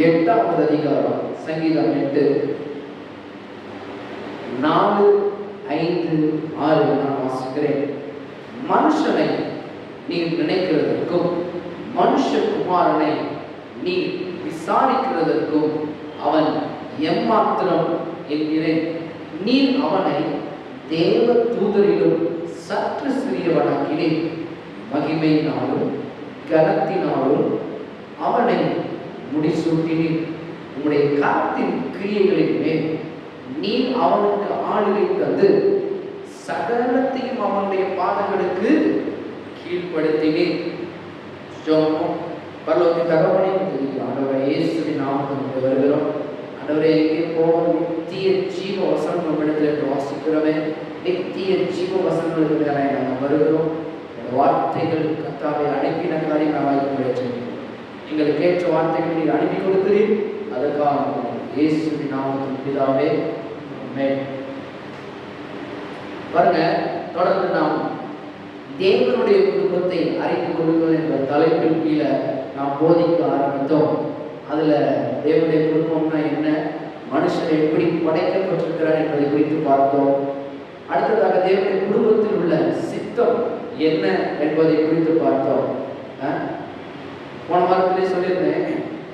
8வது அதிகாரம் சங்கீதம் 8 4, 5, 6 நான் வாசிக்கிறேன். மனுஷனை நீ நினைக்கிறதற்கும் மனுஷகுமாரனை நீ விசாரிக்கிறதற்கும் அவன் எம்மாத்திரம் என்கிறேன். நீ அவனை தேவ தூதரிலும் சற்று சிறியவனாக்கினேன். மகிமையினாலும் கனத்தினாலும் அவனை முடிசூட்டினீர். உம்முடைய கரத்தின் கிரியைகளின் மேல் நீ அவனுக்கு ஆளுகை தந்து சகலத்தையும் அவனுடைய பாதங்களுக்கு கீழ்ப்படுத்தினீர். பரலோக தகவலை ஆண்டவரே இயேசுவின் நாமத்தில் வருகிறோம். ஆண்டவரே எங்கே போவோம்? நித்திய ஜீவ வசனம் நம்மிடத்தில் வாசிக்கிறோமே, நித்திய ஜீவ வசனங்களுக்கு நாங்கள் வருகிறோம். வார்த்தைகள் கர்த்தாவை அனுப்பின காரியம் நாங்கள் எங்களுக்கு ஏற்ற வார்த்தைகள் நீர் அனுப்பி கொடுக்கிறீர். அதற்காக இயேசுவின் நாமத்தில் பிதாவே ஆமென். பாருங்க, தொடர்ந்து நாம் தேவனுடைய குடும்பத்தை அறிந்து கொள்ளுங்கள் என்ற தலைப்பின் கீழே நாம் போதிக்க ஆரம்பித்தோம். அதுல தேவனுடைய குடும்பம்னா என்ன, மனுஷன் எப்படி படைக்கப்பட்டிருக்கிறார் என்பதை குறித்து பார்த்தோம். அடுத்ததாக தேவனுடைய குடும்பத்தில் உள்ள சித்தம் என்ன என்பதை குறித்து பார்த்தோம். போன வாரத்திலே சொல்லியிருந்தேன்,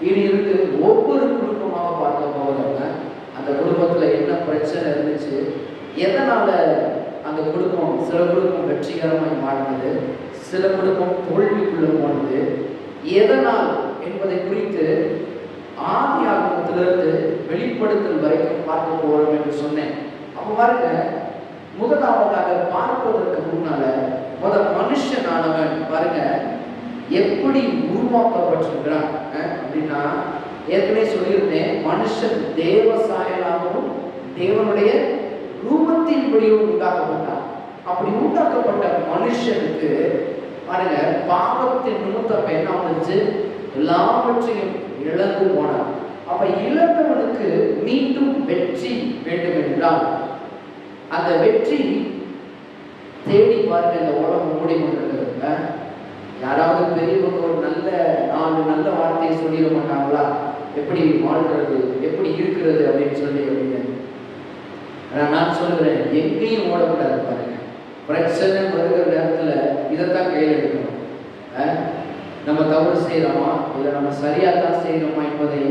இனி இருந்து ஒவ்வொரு குடும்பமாக பார்க்க போவதாங்க. அந்த குடும்பத்தில் என்ன பிரச்சனை இருந்துச்சு, எதனால அந்த குடும்பம், சில குடும்பம் வெற்றிகரமாய் மாறினது, சில குடும்பம் தோல்விக்குள்ள போனது, எதனால் என்பதை குறித்து ஆதி ஆகமத்திலிருந்து வெளிப்படுத்தல் வரைக்கும் பார்க்க போறோம் என்று சொன்னேன். அப்போ பாருங்க, முதலாவதாக பார்ப்பதற்கு முன்னால மனுஷனானவன் பாருங்க எப்படி உருவாக்கப்பட்டிருக்கிறான் அப்படின்னா, ஏற்கனவே சொல்லியிருந்தேன், மனுஷன் தேவ சாயலாகவும் தேவனுடைய ரூபத்தின்படியும் உண்டாக்கப்பட்டான். அப்படி உண்டாக்கப்பட்ட மனுஷனுக்கு பாருங்க பாவத்தின் நிமித்தம் என்ன வந்துச்சு, எல்லாவற்றையும் இழந்து போனான். அப்ப இழந்தவனுக்கு மீண்டும் வெற்றி வேண்டும் என்றால் அந்த வெற்றி தேடி பாருங்க. இந்த உலகம் மூடிக்கொண்டிருக்கிறதுங்க. யாராவது பெரியவங்க ஒரு நல்ல வார்த்தையை சொல்லிட மாட்டாங்களா, எப்படி வாழ்றது, எப்படி இருக்கிறது அப்படின்னு அப்படின்னு. நான் சொல்லுகிறேன், எங்கேயும் ஓடக்கூடாது. பாருங்க, பிரச்சனை வருகிற நேரத்துல இதைத்தான் கையில் எடுக்கணும். நம்ம தவறு செய்யறோமா, இல்லை நம்ம சரியா தான் செய்யறோமா என்பதை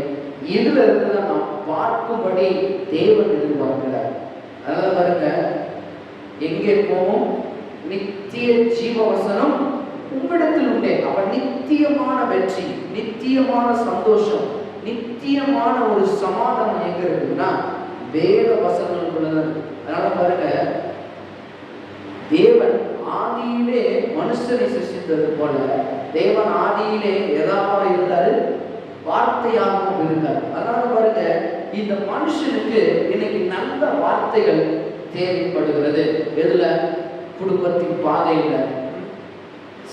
இதுல இருந்துதான் நாம் பார்க்கும்படி தேவன் எதிர்பார்க்கிறார். அதனால பாருங்க, எங்கே போவோம்? நித்திய ஜீவவசனம் உங்களிடத்தில் உண்டே. அப்ப நித்தியமான வெற்றி, நித்தியமான சந்தோஷம், நித்தியமான ஒரு சமாதானம் எங்க இருக்குன்னா வேத வசனங்களுக்குள்ளதான். அதனால பாருங்க, தேவன் ஆதியிலே மனுஷனை சிருஷ்டித்தது போல தேவன் ஆதியிலே எதாவது இருந்தாரு, வார்த்தையாகவும் இருந்தார். அதனால பாருங்க, இந்த மனுஷனுக்கு இன்னைக்கு நல்ல வார்த்தைகள் தேவைப்படுகிறது. எதுல? குடும்பத்தின் பாதையில,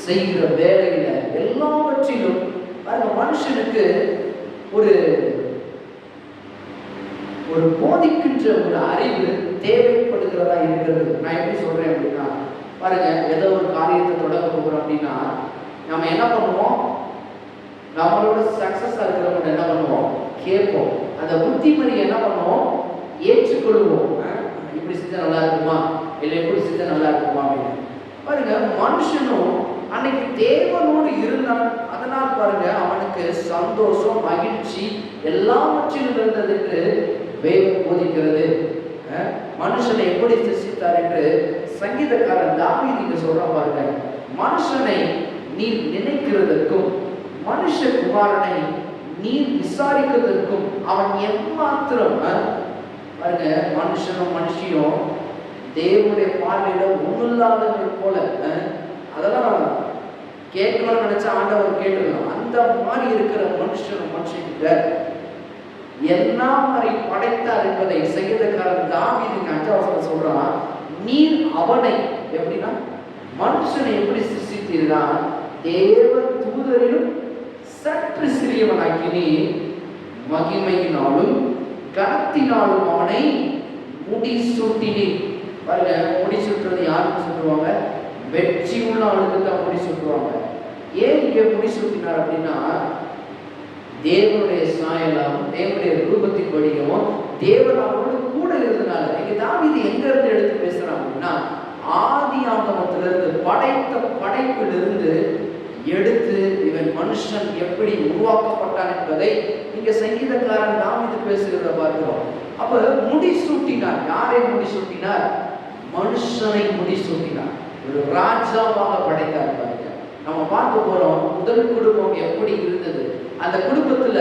செய்கிற வேலையில, எல்லாவற்றிலும் பாருங்க மனுஷனுக்கு ஒரு ஒரு போதிக்கின்ற ஒரு அறிவு தேவைப்படுகிறதா இருக்கிறது. நான் எப்படி சொல்றேன் அப்படின்னா, பாருங்க, ஏதோ ஒரு காரியத்தை தொடங்க போகிறோம் அப்படின்னா நம்ம என்ன பண்ணுவோம்? நம்மளோட சக்சஸா இருக்கிறவங்க என்ன பண்ணுவோம்? கேட்போம். அந்த புத்திமதி என்ன பண்ணுவோம்? ஏற்றுக்கொள்வோம். இப்படி செஞ்சா நல்லா இருக்குமா, இல்லை எப்படி செஞ்சா நல்லா இருக்குமா அப்படின்னு. பாருங்க, மனுஷனும் அன்னைக்கு தேவனோடு இருந்தான். அதனால் பாருங்க அவனுக்கு சந்தோஷம், மகிழ்ச்சி எல்லாவற்றிலும் இருந்தது என்று வேதம் போதிக்கிறது. மனுஷனை எப்படி சிருஷ்டித்தார் என்று சங்கீதக்காரன் தாவீது சொல்றான். பாருங்க, மனுஷனை நீ நினைக்கிறதற்கும் மனுஷகுமாரனை நீ விசாரிக்கிறதற்கும் அவன் எம்மாத்திரம். பாருங்க, மனுஷனும் மனுஷியும் தேவனுடைய பார்வையில ஒன்றுமில்லாதவர்கள் போல. அதெல்லாம் கேட்கணும்னு நினைச்சா ஆண்டவர் கேட்டுக்கலாம். அந்த மாதிரி இருக்கிற மனுஷனும் மனுஷங்கிட்ட என்ன மாதிரி படைத்தார் என்பதை சங்கீதக்காரன் தாவீது 5 சொல்றான். நீர் அவனை எப்படின்னா, மனுஷனை எப்படி சிருஷ்டித்தீர்னா தேவ தூதரிலும் சற்று சிறியவனாக்கினி, மகிமையினாலும் கனத்தினாலும் அவனை முடிசூட்டினி. பாருங்க, முடிசூட்டுறது யாருக்கு சொல்லுவாங்க? வெற்றி உள்ள ஆளுக்கு தான் முடிசூட்டுவாங்க. ஏன் இங்கே முடிசூட்டினார் அப்படின்னா, தேவனுடைய சாயலாகவும் தேவனுடைய ரூபத்தின்படியும் தேவன் அவரோடு கூட இருந்தனால இங்க தாவீது எங்க இருந்து எடுத்து பேசுறான் அப்படின்னா, ஆதி ஆகமத்திலிருந்து படைத்த படைப்பிலிருந்து எடுத்து இவன் மனுஷன் எப்படி உருவாக்கப்பட்டான் என்பதை இங்க சங்கீதக்காரன் தாவீது பேசுகிறத பார்க்கிறோம். அப்ப முடி சூட்டினார். யாரை முடி சூட்டினார்? மனுஷனை முடி சூட்டினார். ஒரு ராஜாவாக படைத்தார். பாருங்க, நம்ம பார்க்க போறோம் முதல் குடும்பம் எப்படி இருந்தது, அந்த குடும்பத்துல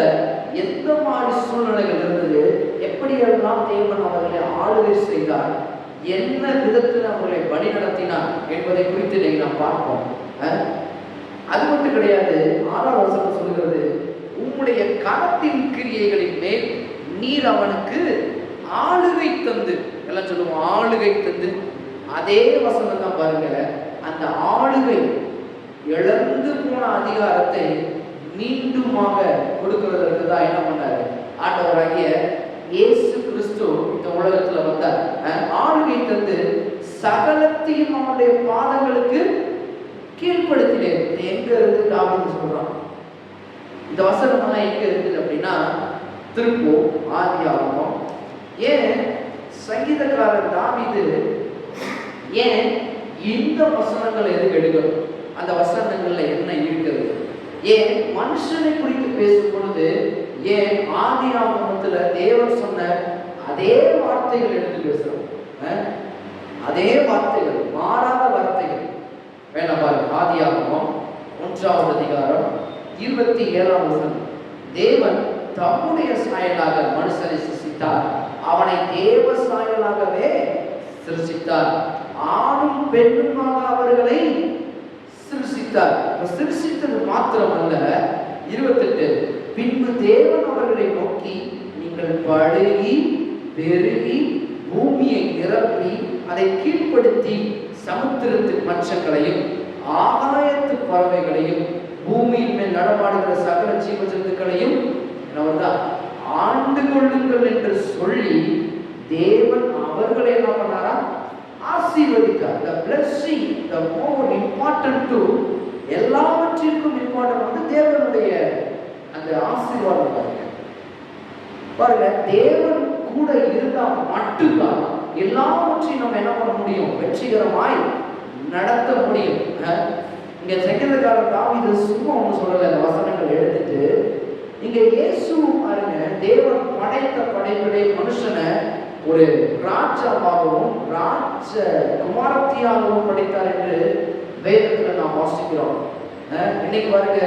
எந்த மாதிரி சூழ்நிலைகள் இருந்தது, எப்படியெல்லாம் தேவன் அவர்களை ஆளுகை செய்தார், என்ன விதத்தில் அவர்களை வழி நடத்தினார் என்பதை குறித்து இன்னைக்கு நாம் பார்ப்போம். அது மட்டும் கிடையாது, 6ஆம் வசனம் சொல்கிறது, உம்முடைய கரத்தின் கிரியைகளின் மேல் நீர் அவனுக்கு ஆளுகை தந்து, எல்லாம் சொல்லுவோம் ஆளுகை தந்து. அதே வசனம் தான் பாருங்க, அந்த ஆளுகை இழந்து போன அதிகாரத்தை மீண்டுமாக கொடுக்கிறதற்கு தான் என்ன பண்ணாரு? ஆண்டவராகிய இயேசு கிறிஸ்து இந்த உலகத்துல வந்தார். ஆளுகை தந்து சகலத்தையும் அவனுடைய பாதங்களுக்கு கீழ்ப்படுத்தினேன். எங்க இருந்து தாவீது சொல்றான்? இந்த வசனம் எல்லாம் எங்க இருக்குது அப்படின்னா, திருப்பூர் ஆதியாகமம். ஏன் சங்கீதக்காரர் தாவீது ஏன் இந்த வசனங்களை எதுக்கு எடுக்கணும்? அந்த வசனங்கள்ல என்ன இருக்கிறது? ஏன் மனுஷனை குறித்து பேசும் பொழுது ஏன் ஆதி ஆகமத்துல தேவன் சொன்ன அதே வார்த்தைகள் எடுத்து பேசுறோம்? அதே வார்த்தைகள், மாறாத வார்த்தைகள் வேணா பாருங்க. ஆதி ஆகமம் 1ஆம் அதிகாரம் 27ஆம் வசனம். தேவன் தம்முடைய சாயலாக மனுஷனை சிருஷ்டித்தார், அவனை தேவ சாயலாகவே சிருஷ்டித்தார், ஆணும் பெண்ணுமாக அவர்களை சிருஷ்டித்தார். சிருஷ்டித்தது மாத்திரமல்ல, 28, பின்பு தேவன் அவர்களை நோக்கி, நீங்கள் பழுகி பெருகி பூமியை நிரப்பி அதை கீழ்ப்படுத்தி சமுத்திரத்து மச்சங்களையும் ஆகாயத்து பறவைகளையும் பூமியின் மேல் நடமாடுகிற சகல ஜீவ ஜந்துக்களையும் ஆண்டு கொள்ளுங்கள் என்று சொல்லி தேவன் அவர்களை என்ன பண்ணாரா? ஆசீர்வதித்தார். The blessing, the more important to எல்லாவற்றிற்கும் இம்பார்ட்டன்ட் வந்து தேவனுடைய அந்த ஆசீர்வாதம். பாருங்க, தேவன் கூட இருந்தா மட்டும்தான் எல்லாவற்றையும் நம்ம என்ன பண்ண முடியும்? வெற்றிகரமாய் நடத்த முடியும். இங்க சங்கீதக்காரர் தாவீது சும்மா ஒன்று சொல்லலை. அந்த வசனங்கள் எடுத்துட்டு இங்க இயேசு பாருங்க, தேவன் படைத்த படைப்பிலே மனுஷனை ஒரு ராஜாவாகவும் ராஜ குமாரத்தியாகவும் படைத்தார் என்று வேதத்துல நாம் வாசிக்கிறோம். இன்னைக்கு பாருங்க,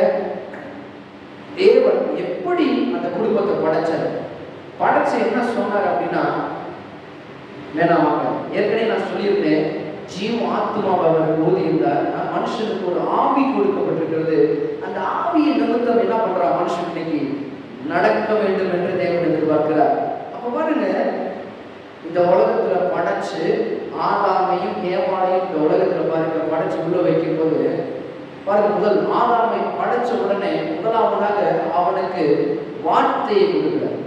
தேவன் எப்படி அந்த குடும்பத்தை படைச்சு என்ன சொன்னார் அப்படின்னா, வேணாம் ஏற்கனவே நான் சொல்லியிருந்தேன், ஜீவம் ஆத்மாவை அவர் ஊதியிருந்தார். மனுஷனுக்கு ஒரு ஆவி கொடுக்கப்பட்டிருக்கிறது. அந்த ஆவியை நிமித்தம் என்ன பண்றா? மனுஷன் இன்னைக்கு நடக்க வேண்டும் என்று தேவன் எதிர்பார்க்கிறார். அப்ப பாருங்க, இந்த உலகத்துல படைச்சு ஆதாமையும் ஏவாளையும் இந்த உலகத்துல பாருங்க படைச்சு உள்ள வைக்கும் போது பாருங்க, முதல் ஆதாமை படைச்ச உடனே முதலாவதாக அவனுக்கு வார்த்தையை கொடுக்கிறார்.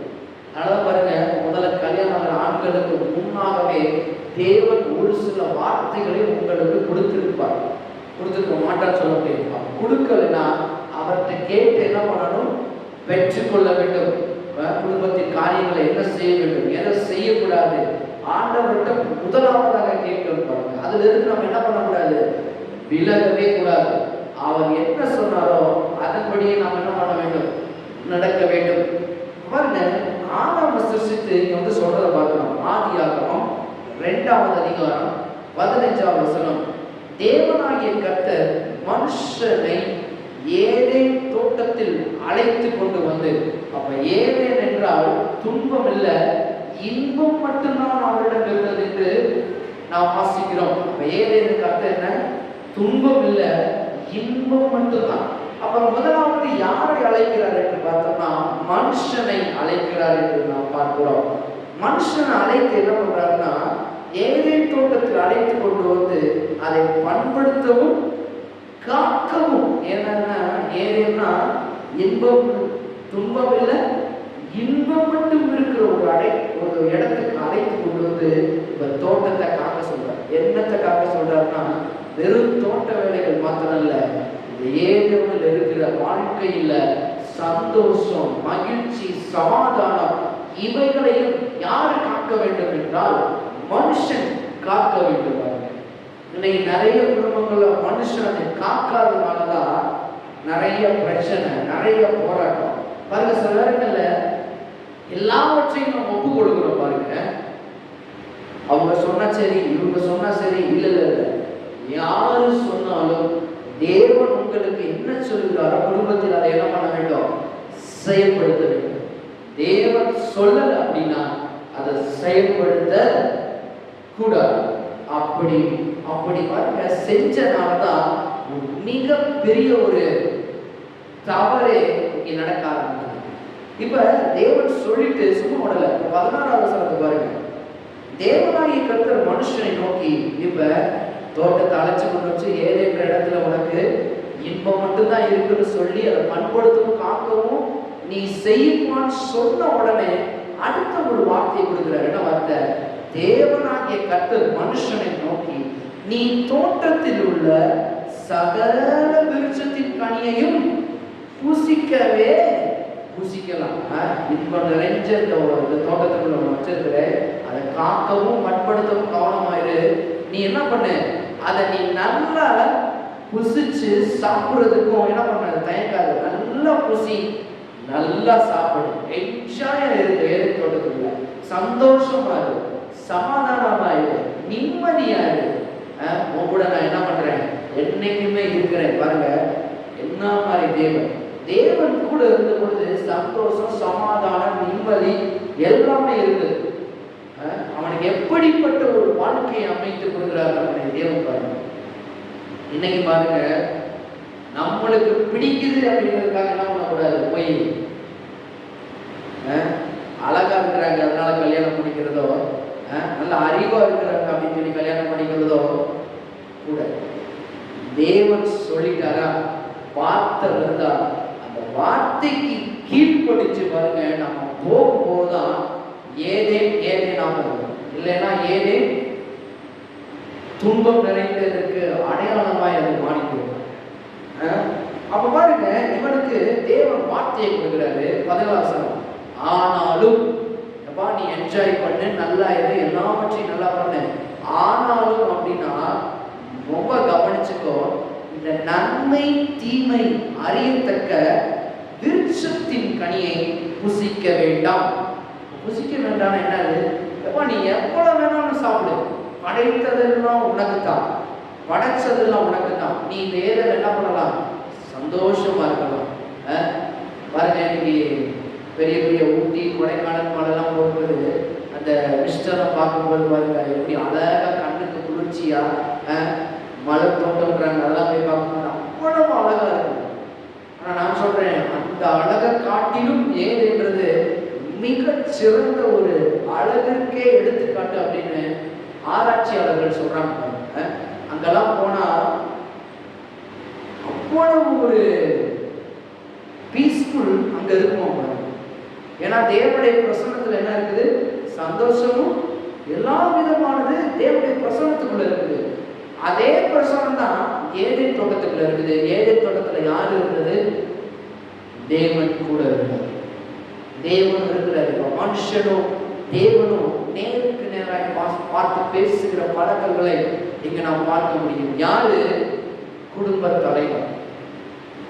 அதனால பாருங்க, முதல்ல கல்யாணம் ஆண்களுக்கு முன்னாகவே தேவன் ஒரு சில வார்த்தைகளை உங்களுக்கு கொடுத்துருக்க மாட்டான்னு சொல்ல முடியும். கொடுக்கலைன்னா அவர்கிட்ட கேட்டு என்ன பண்ணணும்? பெற்றுக்கொள்ள வேண்டும். குடும்பத்தின் காரியங்களை என்ன செய்ய வேண்டும், எதை செய்யக்கூடாது, ஆண்டவர்கிட்ட முதலாவதாக கேட்கணும். பாருங்க, அதுல இருந்து நம்ம என்ன பண்ணக்கூடாது? விலகவே கூடாது. அவர் என்ன சொன்னாரோ அதன்படியே நாம் என்ன பண்ண வேண்டும்? நடக்க வேண்டும். பாருங்க, ஆதாம சிருஷ்டித்து இங்க வந்து சொல்றத பார்க்கணும். ஆதியாகமம் 2ஆம் அதிகாரம் 15ஆம் வசனம். தேவனாகிய கர்த்தர் மனுஷனை ஏதேன் தோட்டத்தில் அழைத்து கொண்டு வந்து, அப்ப ஏதேன் என்றால் துன்பம் இல்லை, இன்பம் மட்டும்தான் அவரிடம் இருந்தது என்று நாம் வாசிக்கிறோம். அப்ப ஏதேனுக்கு அர்த்தம் என்ன? துன்பம் இல்லை, இன்பம் மட்டும்தான். அப்ப முதலாவது யாரை அழைக்கிறார் என்று பார்த்தோம்னா, மனுஷனை அழைக்கிறார் என்று நாம் பார்க்கிறோம். மனுஷனை அழைத்து என்ன பண்றாருன்னா, ஏதேன் தோட்டத்தில் அழைத்து கொண்டு வந்து அதை பண்படுத்தவும் காக்கவும். என்னன்னா, ஏதேன்னா இன்பம் துன்பம் இல்லை, இன்பம் மட்டும் இருக்கிற ஒரு இடத்துக்கு அழைத்து கொண்டு வந்து இப்ப தோட்டத்தை காக்க சொல்றார். என்னத்தை காக்க சொல்றாருன்னா, வெறும் தோட்ட வேலைகள் மாத்திரம் இல்ல, இந்த ஏதேனில் இருக்கிற வாழ்க்கையில சந்தோஷம், மகிழ்ச்சி, சமாதானம் இவைகளையும் யார் காக்க வேண்டும் என்றால் மனுஷன் காக்க வேண்டும். இன்னைக்கு நிறைய குடும்பங்கள்ல மனுஷன் அதை காக்காதனாலதான் நிறைய பிரச்சனை, நிறைய போராட்டம். பாருங்க, சில நேரங்கள்ல எல்லாவற்றையும் நம்ம ஒப்பு கொடுக்கிறோம். பாருங்க, அவங்க சொன்னா சரி, இவங்க சொன்னா சரி, இல்ல இல்ல இல்ல, யாரு சொன்னாலும் தேவன் உங்களுக்கு என்ன சொல்கிறாரோ குடும்பத்தில் அதை என்ன பண்ண வேண்டும்? செயல்படுத்த வேண்டும். தேவன் சொல்லல அப்படின்னா அதை செயல்படுத்த கூடாது. அப்படி பாருங்க, செஞ்சனால்தான் மிக பெரிய ஒரு தவறே இங்க நடக்க ஆரம்பிச்சது. இப்ப தேவன் சொல்லிட்டு சும்மா விடல. 16வது வசனத்தை பாருங்க, தேவனாகிய கர்த்தர் மனுஷனை நோக்கி, இப்ப தோட்டத்தை அழைச்சு கொண்டு வச்சு ஏதேன்ற இடத்துல உனக்கு இன்பம் மட்டும்தான் இருக்குன்னு சொல்லி அதை பண்படுத்தவும் காக்கவும் நீ செய்வான்னு சொன்ன உடனே அடுத்த ஒரு வார்த்தையை கொடுக்கிறார். என்ன வார்த்தை? தேவனாகிய கர்த்தர் மனுஷனை நோக்கி, நீ தோட்டத்தில் உள்ள சகல விருட்சத்தின் கனியையும் புசிக்கவே புசிக்கலாம். இன்பம் நிறைஞ்ச இந்த தோட்டத்துக்குள்ள வச்சிருக்கிற அதை காக்கவும் பண்படுத்தவும் கவனமாயிரு. நீ என்ன பண்ண, அதை நீ நல்லா புசிச்சு சாப்பிடுறதுக்கும் என்ன பண்ண தயங்காது. நல்லா புசி, நல்லா சாப்பிடு, என்ஜாயா இருக்கு. ஏழை தோட்டத்துக்குள்ள சந்தோஷமா இரு, சமாதானமா இரு, நிம்மதியா இரு. உங்களோட நான் என்ன பண்றேன், என்னைக்குமே இருக்கிறேன். பாருங்க என்ன மாதிரி தேவன் கூட இருந்த பொழுது சந்தோஷம், சமாதானம், நிம்மதி எல்லாமே இருந்தது. அவனுக்கு எப்படிப்பட்ட ஒரு வாழ்க்கையை அமைத்து கொடுக்கிறார் நம்முடைய தேவன். பாருங்க, இன்னைக்கு பாருங்க, நம்மளுக்கு பிடிக்குது அப்படிங்கிறதுக்காக என்ன பண்ணக்கூடாது, போய் அழகா இருக்கிறாங்க அதனால கல்யாணம் பண்ணிக்கிறதோ, நல்ல அறிவா இருக்கிறாங்க அப்படின்னு சொல்லி கல்யாணம் பண்ணிக்கிறதோ கூட. தேவன் சொல்லிட்டாரா, வார்த்தை இருந்தா அந்த வார்த்தைக்கு கீழ்ப்படிச்சு பாருங்க, நம்ம போகும்போதுதான் ஏதே நாம இருக்கும். இல்லைன்னா ஏதே துன்பம் நிறைந்ததற்கு அடையாளமாய் அது மாறிக்கும். அப்ப பாருங்க, இவனுக்கு தேவன் வார்த்தையை கொடுக்கிறாரு. 16 ஆனாலும் நீ என்ஜாய் பண்ணு, நல்லா இரு, எல்லாவற்றையும் நல்லா பண்ணு. ஆனாலும் அப்படின்னா ரொம்ப கவனிச்சுக்கோ, இந்த நன்மை தீமை அறியத்தக்க விருட்சத்தின் கனியை புசிக்க வேண்டாம். புசிக்க வேண்டாம் என்னது? நீ எவ்வளவு வேணாலும் சாப்பிடு, படைத்ததெல்லாம் உனக்கு தான், படைச்சதெல்லாம் உனக்கு தான். நீ இந்த ஏரியாவில் என்ன பண்ணலாம், சந்தோஷமா இருக்கலாம். பாருங்க, இன்னைக்கு பெரிய பெரிய ஊட்டி கொடைக்கானல் மலைலாம் போகும்போது அந்த மிஸ்டரை பார்க்கும்போது பாருங்க எப்படி அழகா கண்ணுக்கு குளிர்ச்சியா மலை தோட்டம்ன்றாங்க. அதெல்லாம் போய் பார்க்கும்போது அவ்வளவு அழகா இருக்கு. ஆனா நான் சொல்றேன், அந்த அழகை காட்டிலும் ஏதுன்றது மிக சிறந்த ஒரு அழகிற்கே எடுத்துக்காட்டு அப்படின்னு ஆராய்ச்சியாளர்கள் சொல்றாங்க. அங்கெல்லாம் போனா அவ்வளவு ஒரு பீஸ்ஃபுல் அங்க இருக்கும். ஏன்னா தேவனுடைய பிரசன்னத்துல என்ன இருக்குது, சந்தோஷமும் எல்லா விதமானது தேவனுடைய பிரசன்னத்துக்குள்ள இருக்குது. அதே பிரசனம் தான் ஏதேன் தோட்டத்துக்குள்ள இருக்குது. ஏதேன் தோட்டத்துல யாரு இருந்தது? தேவன் கூட இருந்தார். தேவன் இருக்கிறார். மனுஷனும் தேவனும் நேருக்கு நேராக பார்த்து பேசுகிற பழக்கங்களை இங்க நாம் பார்க்க முடியும். யாரு? குடும்ப தலைவர்.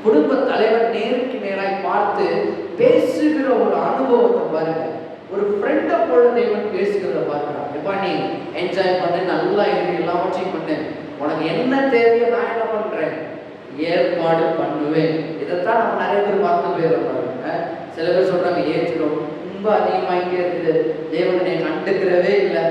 குடும்ப தலைவர் நேருக்கு நேராய் பார்த்து பேசுகிற ஒரு அனுபவத்தை பாருங்க. ஒரு ஃப்ரெண்டை போல தேவன் பேசுகிறத பார்க்கிறான். எப்பா நீ என்ஜாய் பண்ணு, நல்லா இரு, எல்லாவற்றையும் பண்ணு, உனக்கு என்ன தேவையோ நான் என்ன பண்றேன், ஏற்பாடு பண்ணுவேன். இதைத்தான் நம்ம நிறைய பேர் பார்த்து போயிடுறோம். சில பேர் சொல்றாங்க, ஏஜ் ரொம்ப அதிகமாகிட்டே இருக்குது, தேவனை கண்டுக்கிறவே இல்லை,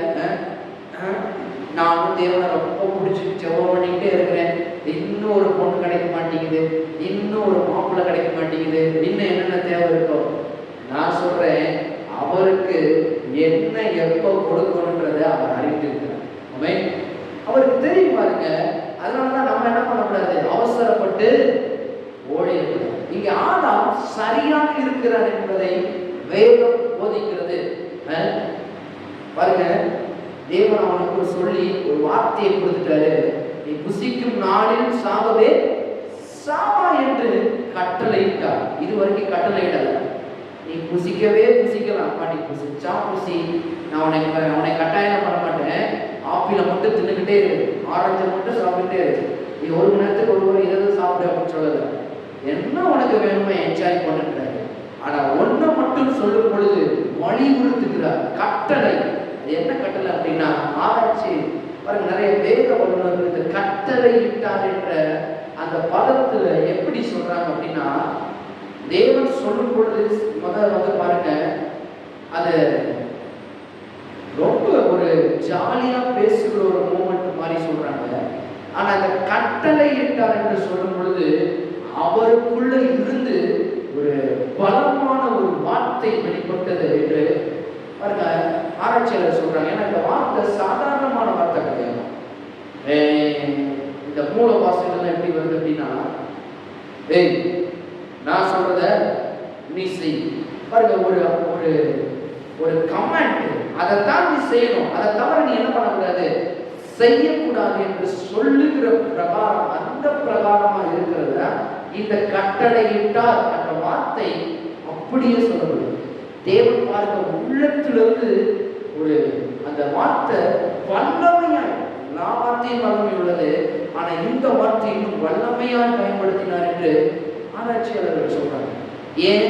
நானும் தேவனை ரொம்ப பிடிச்சி ஜெபம் பண்ணிக்கிட்டே இருக்கிறேன், இன்னும் ஒரு பொண்ணு கிடைக்க மாட்டேங்குது, இன்னும் ஒரு மாப்பிள்ளை கிடைக்க மாட்டேங்குது, இன்னும் என்னென்ன தேவை இருக்கோ. நான் சொல்றேன், அவருக்கு என்ன எப்போ கொடுக்கணுன்றதை அவர் அறிந்திருக்கிறார். அவருக்கு தெரியும் பாருங்க. அதனாலதான் நம்ம என்ன பண்ணக்கூடாது, அவசரப்பட்டு ஓடிக்கூடாது. இங்க ஆதாம் சரியாக இருக்கிறார் என்பதை வேதம் போதிக்கிறது. பாருங்க, தேவன் அவனுக்கு சொல்லி ஒரு வார்த்தையை கொடுத்துட்டாரு. நீ புசிக்கும் நாளில் சாகவே சாவா என்று கட்டளையிட்டார். இது வரைக்கும் கட்டளை இடல. நீ புசிக்கவே புசிக்கலாம், நீ புசிச்சா புசி, நான் உன்னை கட்டாயம் பண்ண மாட்டேன். ஆப்பிளை மட்டும் தின்னுக்கிட்டே இருக்கு, ஆரஞ்சை மட்டும் சாப்பிட்டுட்டே இருக்கு, நீ ஒரு மணி நேரத்துக்கு ஒரு முறை இதை சாப்பிடு அப்படின்னு சொல்லல. என்ன உனக்கு வேணுமோ என்ஜாய் பண்ணுறாரு. ஆனா ஒன்றை மட்டும் சொல்லும் பொழுது வலியுறுத்துகிறார், கட்டளை. அது என்ன கட்டளை அப்படின்னா, ஆராய்ச்சி பாருங்க, நிறைய வேத வல்லுநர்கள் இந்த கட்டளை இட்டார் என்ற அந்த பதத்துல எப்படி சொல்றாங்க அப்படின்னா, தேவன் சொல்லும் பொழுது முதல்ல பாருங்க, அது ரொம்ப ஒரு ஜாலியா பேசுகிற ஒரு மூமெண்ட் மாதிரி சொல்றாங்க. ஆனா அந்த கட்டளை இட்டார் என்று சொல்லும் பொழுது அவருக்குள்ள இருந்து ஒரு பலமான ஒரு வார்த்தை வெளிப்பட்டது என்று பாருங்க ஆராய்ச்சியாளர் சொல்றாங்க. ஏன்னா இந்த வார்த்தை சாதாரணமான வார்த்தை கிடையாது. இந்த மூல வாசகங்கள் எப்படி வருது அப்படின்னா, நான் சொல்றத நீ செய். பாருங்க, ஒரு ஒரு ஒரு கமாண்ட், அதைத்தான் நீ செய்யணும், அதை தவிர நீ என்ன பண்ணக்கூடாது, செய்யக்கூடாது என்று சொல்லுகிற பிரகாரம், அந்த பிரகாரமா இருக்கிறத இந்த கட்டளையிட்டார் என்ற வார்த்தை அப்படியே சொல்லப்படுது. தேவன் பார்க்க உள்ளத்திலிருந்து ஒரு அந்த வார்த்தை வல்லமையாய், எல்லா வார்த்தையும் வல்லமை உள்ளது, ஆனா இந்த வார்த்தை இன்னும் வல்லமையாய் பயன்படுத்தினார் என்று ஆராய்ச்சியாளர்கள் சொல்றாங்க. ஏன்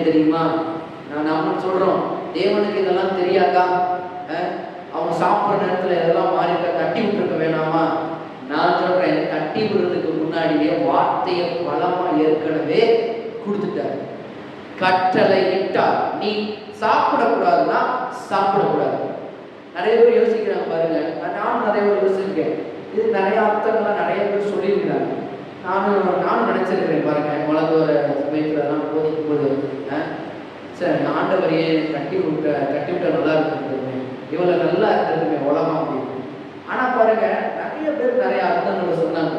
தெரியுமா? நாம சொல்றோம் தேவனுக்கு இதெல்லாம் தெரியாதா, அவங்க சாப்பிட்ற நேரத்துல இதெல்லாம் மாறிக்க தட்டி விட்டுருக்க வேணாமா? நான் சொல்றேன், தட்டி விடுறதுக்கு முன்னாடியே வார்த்தையை பலமா ஏற்கனவே கொடுத்துட்டாரு. கட்டளை இட்டார், நீ சாப்பிடக்கூடாதுன்னா சாப்பிடக்கூடாது. நிறைய பேர் யோசிக்கிறாங்க பாருங்க, நானும் நிறைய பேர் யோசிச்சிருக்கேன். இது நிறைய அர்த்தங்கள்லாம் நிறைய பேர் சொல்லியிருக்கிறாங்க. நானும் நினைச்சிருக்கிறேன் பாருங்க, வளர்ந்து வர சமயத்துலலாம் போதிக்கும் போது, சரி ஆண்டவரையே கட்டி விட்ட நல்லா இருக்கிறதுமே, இவ்வளவு நல்லா இருக்கிறதுமே உலகம் அப்படின்னு. ஆனா பாருங்க, நிறைய பேர் நிறைய அர்த்தங்களை சொன்னாங்க.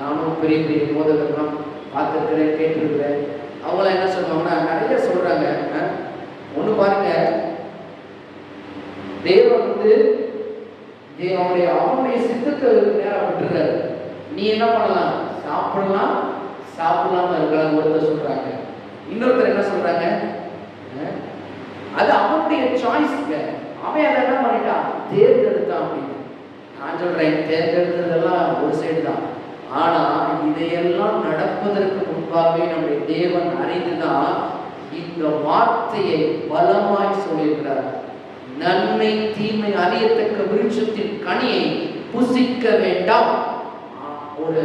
நானும் பெரிய பெரிய போதகர்கள்லாம் பார்த்துருக்கிறேன், கேட்டிருக்கிறேன். அவங்களாம் என்ன சொல்லுவாங்கன்னா நிறைய சொல்றாங்க. ஒண்ணு பாருங்க, தேவன் அவனுடைய சித்தத்துக்கு நேரம் விட்டுறாரு. நீ என்ன பண்ணலாம், சாப்பிடலாம் இருக்கலாம் ஒருத்தர் சொல்றாங்க. இன்னொருத்தர் என்ன சொல்றாங்க, அது அவனுடைய சாய்ஸ்ங்க, அவன் அதை என்ன பண்ணிட்டான், தேர்ந்தெடுத்தான் அப்படின்னு. நான் சொல்றேன், தேர்ந்தெடுத்ததெல்லாம் ஒரு சைடு தான். ஆனா இதையெல்லாம் நடப்பதற்கு முன்பாகவே நம்முடைய தேவன் அறிந்துதான் இந்த வார்த்தையை பலமாய் சொல்லியிருக்கிறார். நன்மை தீமை அறியத்தக்க விருட்சத்தின் கனியை புசிக்க வேண்டாம். ஒரு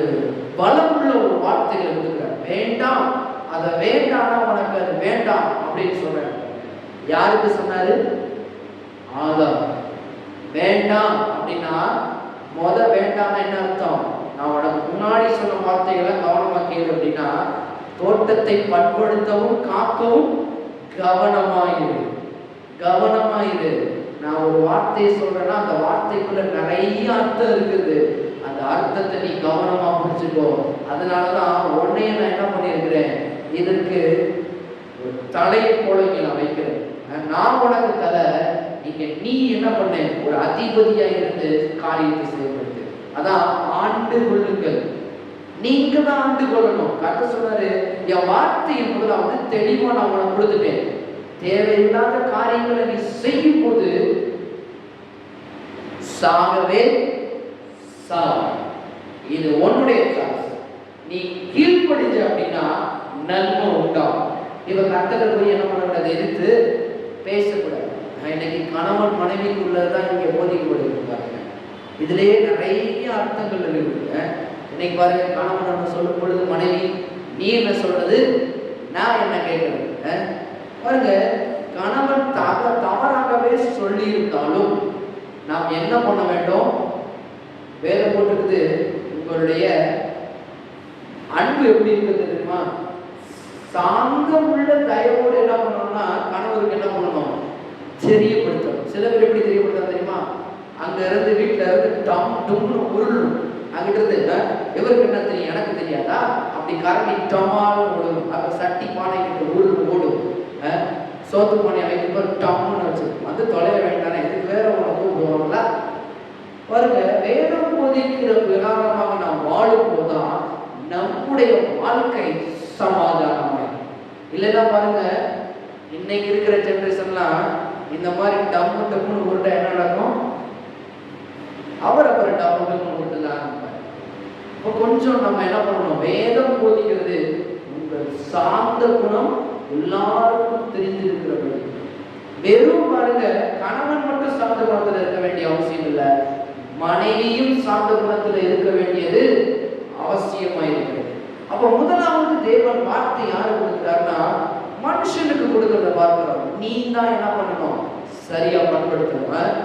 பலமுள்ள ஒரு வார்த்தைகளை கொடுக்கிறார். வேண்டாம், அதை வேண்டாம்னா உனக்கு அது வேண்டாம் அப்படின்னு சொல்றாரு. யாருக்கு சொன்னாரு? ஆதாம். வேண்டாம் அப்படின்னா வேண்டாம்னா என்ன அர்த்தம்? நான் உனக்கு முன்னாடி சொன்ன வார்த்தைகளை கவனமா கேளு அப்படின்னா, தோட்டத்தை பண்படுத்தவும் காக்கவும் கவனமாயிரு. நான் ஒரு வார்த்தையை சொல்றேன்னா அந்த வார்த்தைக்குள்ள நிறைய அர்த்தம் இருக்குது. அந்த அர்த்தத்தை நீ கவனமா புரிஞ்சுக்கோ. அதனாலதான் உன்னைய நான் என்ன பண்ணியிருக்கிறேன், இதற்கு ஒரு தலையை போல இங்க நான் வைக்கிறேன். நான் உனக்கு தலை, நீ என்ன பண்ண, ஒரு அதிபதியா இருந்து காரியத்தை செயல்படுத்து. அதான் ஆண்டு கொள்ளுங்கள், நீங்க தான் ஆண்டு கொள்ளணும். கர்த்தர் சொன்னாரு, என் வார்த்தையை முதலாவது தெளிவா நான் உனக்கு கொடுத்துட்டேன். தேவையில்லாத காரியங்களை நீ செய்யும் போது சாகவே இது உன்னுடைய சாய்ஸ். நீ கீழ்ப்படிஞ்ச அப்படின்னா நன்மை உண்டாகும். இவ கர்த்தர் போய் என்ன பண்ணக்கூடாது, எதிர்த்து பேசக்கூடாது. இன்னைக்கு கணவன் மனைவிக்குள்ளதான் இங்க போதிக்கப்படுகிறாங்க. இதுலயே நிறைய அர்த்தங்கள் இருக்கு. இன்னைக்கு பாருங்க, கணவன் நம்ம சொல்லும் பொழுது மனைவி நீ என்ன சொல்றது, நான் என்ன கேட்கறது. பாருங்க, கணவன் தவறாகவே சொல்லி இருந்தாலும் நாம் என்ன பண்ண வேண்டும்? வேலை போட்டுக்குது, உங்களுடைய அன்பு எப்படி இருக்குது தெரியுமா? சாந்தம் உள்ள தயவோடு என்ன பண்ணணும்னா கணவருக்கு என்ன பண்ணணும், தெரியப்படுத்தணும். சில பேர் எப்படி தெரியப்படுத்த தெரியுமா? அங்க இருந்து வீட்டுல இருந்து டம் டும்னு உருளும். அங்கிட்ட இருந்து இவருக்கு என்ன தெரியும், எனக்கு தெரியாதா, அப்படி கரண்டி டமால் ஓடும். அப்ப சட்டி பானை கிட்ட ஓடும். சோத்து பானையை வைக்கும்போது டம்னு வச்சு வந்து தொலைய வேண்டாம், இதுக்கு வேற உனக்கு கூப்பிடுவாங்களா? பாருங்க, வேதம் போதிக்கிற பிரகாரமாக நாம் வாழும் போதுதான் நம்முடைய வாழ்க்கை சமாதானமாய். இல்லைன்னா பாருங்க, இன்னைக்கு இருக்கிற ஜெனரேஷன்லாம் இந்த மாதிரி டம்மு டம்முன்னு உருட்டா என்ன நடக்கும்? அவர் அப்புறம் டம்மு டம்முன்னு உருட்டுதான் ஆரம்பிப்பார். இப்போ கொஞ்சம் நம்ம என்ன பண்ணணும்? வேதம் போதிக்கிறது உங்கள் சாந்த குணம் எல்லாருக்கும் தெரிஞ்சிருக்கிறபடி. வெறும் பாருங்க, கணவன் மட்டும் சாந்த குணத்துல இருக்க வேண்டிய அவசியம் இல்லை, மனைவியும் சாந்த குணத்துல இருக்க வேண்டியது அவசியமா இருக்கிறது. அப்ப முதலாவது தேவன் வார்த்தை யாரு கொடுக்கிறாருன்னா மனுஷனுக்கு கொடுக்கறத பார்க்கிறோம். நீ தான் என்ன பண்ணணும்? சரியா பயன்படுத்தணும்.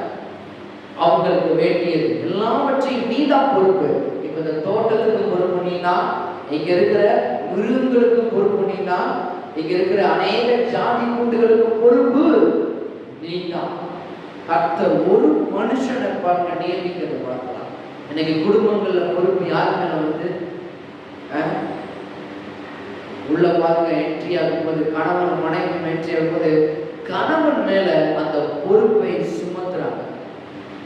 அவங்களுக்கு வேண்டியது எல்லாவற்றையும் நீ தான் பொறுப்பு. இப்ப இந்த தோட்டத்துக்கு பொறுப்பு நீனா, இங்க இருக்கிற மிருகங்களுக்கு பொறுப்பு நீனா, இங்க இருக்கிற அநேக ஜாதி கூண்டுகளுக்கு பொறுப்பு நீ தான். கர்த்தர் ஒரு மனுஷனை பார்க்க நியமிக்கிறத பார்க்கலாம். இன்னைக்கு குடும்பங்கள்ல பொறுப்பு யாரு மேல வந்து உள்ள பாருங்க, என்ட்ரி ஆகும்போது கணவன் மனைவி என்ட்ரி ஆகும்போது கணவன் மேல அந்த பொறுப்பை சுமத்துறாங்க.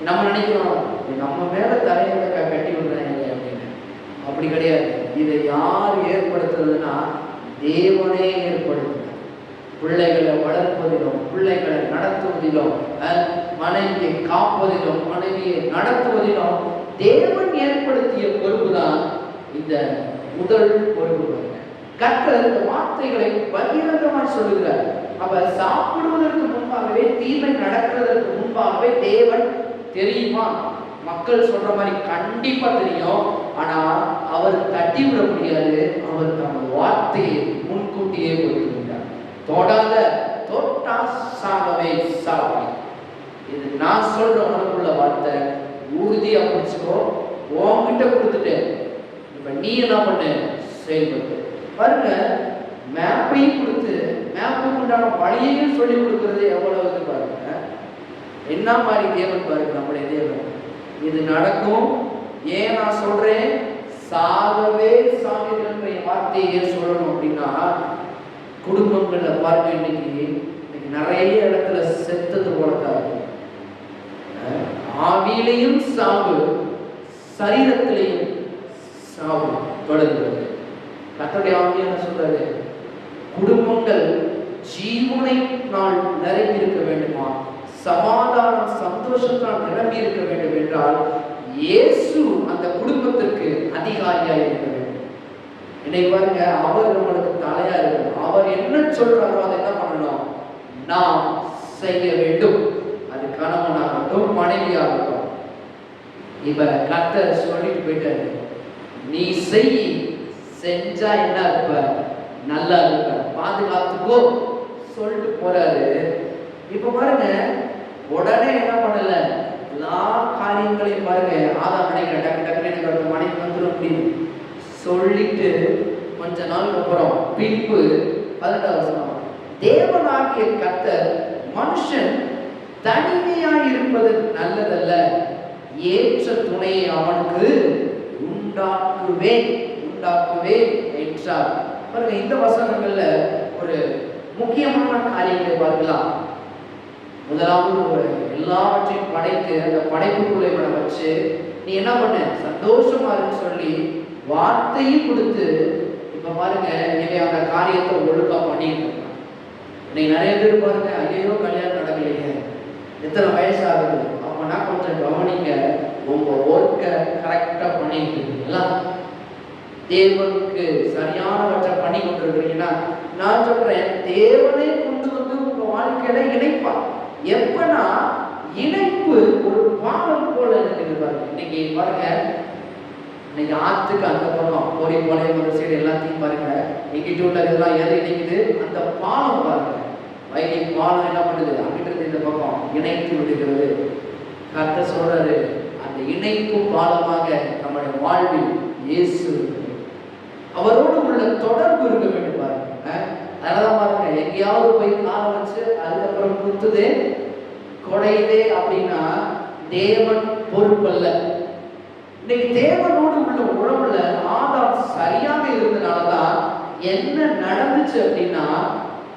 நம்ம நினைக்கிறோம் நம்ம மேல தலையோட கட்டி விடுறாங்க அப்படின்னு. அப்படி கிடையாது. இதை யார் ஏற்படுத்துறதுன்னா தேவனே ஏற்படுத்துறாங்க. பிள்ளைகளை வளர்ப்பதிலும், பிள்ளைகளை நடத்துவதிலும், மனைவியை காப்பதிலும், மனைவியை நடத்துவதிலும் தேவன் ஏற்படுத்திய பொறுப்பு தான் இந்த முதல் பொறுப்பு. கர்த்தர் இந்த வார்த்தைகளை பகிரங்கமாய் சொல்லுகிறார். அப்ப சாப்பிடுவதற்கு முன்பாகவே, தீமை நடக்கிறதற்கு முன்பாகவே தேவன் தெரியுமா? மக்கள் சொல்ற மாதிரி கண்டிப்பா தெரியும். ஆனா அவர் தட்டி விட முடியாது. அவர் தமது வார்த்தையை முன்கூட்டியே கொடுத்துட்டார். தொடாத, தொட்டா சாகவே சாவை. இது நான் சொல்ற உனக்குள்ள வார்த்தை, உறுதியா பிடிச்சுக்கோ. உன்கிட்ட கொடுத்துட்டேன், இப்ப நீ என்ன பண்ண? செயல்பட்டு பாருங்க. மேப்பையும் கொடுத்து மேப்புக்கு உண்டான வழியையும் சொல்லி கொடுக்கறது எவ்வளவு பாருங்க. என்ன மாதிரி தேவன் பாருங்க நம்முடைய தேவன். இது நடக்கும். ஏன் நான் சொல்றேன்? சாகவே சாகிறன்ற வார்த்தையை சொல்லணும் அப்படின்னா, குடும்பங்கள்ல பாருங்க இன்னைக்கு நிறைய இடத்துல செத்தது போலதான் இருக்கு. ஆவியிலையும் சாவு, சரீரத்திலையும் சாவு தொடர்கிறது. கர்த்தருடைய ஆவியானவர் சொல்றாரு, குடும்பங்கள் ஜீவனையினால் நிரம்பி இருக்க வேண்டுமா, சமாதானம் சந்தோஷத்தால் நிரம்பி இருக்க வேண்டும் என்றால் இயேசு அந்த குடும்பத்திற்கு அதிகாரியா இருக்க வேண்டும். இன்னைக்கு பாருங்க, அவர் நம்மளுக்கு தலையா இருக்கணும். அவர் என்ன சொல்றாரோ அதை என்ன பண்ணணும்? நாம் செய்ய வேண்டும். அது கணவனாகட்டும், மனைவியாகட்டும். இப்ப கர்த்தர் சொல்லிட்டு போயிட்டாரு, நீ செய், செஞ்சா என்ன இருப்ப? நல்லா இருப்ப, பாதுகாத்துக்கோ சொல்லிட்டு போறாரு. இப்ப பாருங்க, உடனே என்ன பண்ணல? எல்லா காரியங்களையும் பாருங்க, ஆதாம் நினைக்கிற டக்கு டக்குன்னு எனக்கு மனைவி வந்துடும் அப்படின்னு சொல்லிட்டு கொஞ்ச நாளுக்கு அப்புறம் பின்பு 18 வசனம், தேவனாகிய கர்த்தர் மனுஷன் தனிமையாய் இருப்பது நல்லதல்ல, ஏற்ற துணையை அவனுக்கு உண்டாக்குவேன் என்றார். பாருங்க, இந்த வசனங்கள்ல ஒரு முக்கியமான காரியங்களை பார்க்கலாம். முதலாவது, எல்லாவற்றையும் படைத்து அந்த படைப்புக்குள்ளே வச்சு நீ என்ன பண்ண? சந்தோஷமா இருக்குன்னு சொல்லி வார்த்தையும் கொடுத்து, இப்ப பாருங்க இவன் அந்த காரியத்தை ஒழுங்கா பண்ணிட்டு இருக்கான். இன்னைக்கு நிறைய பேர் பாருங்க, ஐயோ கல்யாணம் நடக்கலையே, எத்தனை வயசு ஆகுது, அப்பனா கொஞ்சம் கவனிங்க, உங்க ஒர்க்கை கரெக்டா பண்ணிட்டு இருக்கீங்களா? தேவனுக்கு சரியானவற்றை பண்ணி கொண்டு இருக்கிறீங்கன்னா, நான் சொல்றேன், தேவனை கொண்டு வந்து உங்க வாழ்க்கையில இணைப்பார். எப்பனா இணைப்பு ஒரு பாலம் போல இருக்குது பாருங்க. இன்னைக்கு பாருங்க, இன்னைக்கு ஆத்துக்கு அந்த பக்கம் கோரி போலே ஒரு சைடு எல்லாத்தையும் பாருங்க, எங்கிட்ட உள்ள இதெல்லாம் எது இணைக்குது? அந்த பாலம் பாருங்க. வைகை பாலம் என்ன பண்ணுது? அங்கிட்ட இருந்து இந்த பக்கம் இணைத்து விடுகிறது. கர்த்தர் சொல்றாரு, அந்த இணைப்பு பாலமாக நம்முடைய வாழ்வில் இயேசு, அவரோடு உள்ள தொடர்பு இருக்க வேண்டும் பாருங்க. அதனால பாருங்க, எங்கேயாவது போய் காலை வச்சு அதுக்கப்புறம் குத்துதே கொடையுதே அப்படின்னா தேவன் பொறுப்பல்ல. இன்னைக்கு தேவனோடு உள்ள உறவுல ஆதாம் சரியாக இருந்தனாலதான் என்ன நடந்துச்சு அப்படின்னா,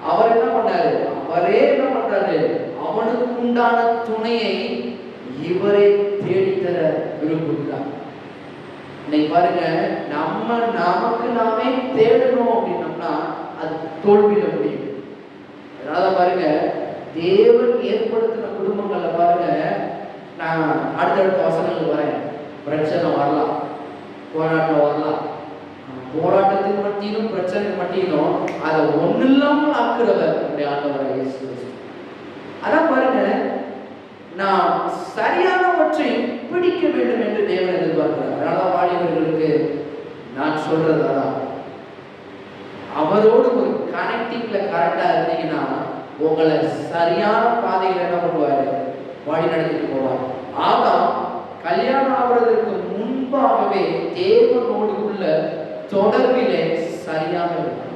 அவர் என்ன பண்ணாரு? அவரே என்ன பண்றாரு? அவனுக்கு உண்டான துணையை இவரே தேடித்தர விரும்புகிறார். இன்னைக்கு பாருங்க, நமக்கு நாமே தேடணும் அப்படின்னோம்னா அது தோல்வியில முடியும். அதனால பாருங்க, தேவன் ஏற்படுத்தின குடும்பங்கள்ல பாருங்க, நான் அடுத்தடுத்த வசனங்களுக்கு வரேன். பிரச்சனை வரலாம், போராட்டம் வரலாம். போராட்டத்தின் மத்தியிலும் பிரச்சனை மத்தியிலும் அதை ஒண்ணு இல்லாமல் ஆக்குறவர் நம்முடைய ஆண்டவர் இயேசு கிறிஸ்து. அதான் பாருங்க, நான் சரியானவற்றை பிடிக்க வேண்டும் என்று தேவன் எதிர்பார்க்கிறார். அதனால வாலிபர்களுக்கு நான் சொல்றதுதான், அவரோடு ஒரு கனெக்டிங்ல கரெக்டா இருந்தீங்கன்னா உங்களை சரியான பாதையில் என்ன பண்ணுவாரு, வழி நடத்திட்டு போவார். ஆதாம் கல்யாணம் ஆகுறதுக்கு முன்பாகவே தேவனோடு உள்ள தொடர்பிலே சரியாக இருந்தான்.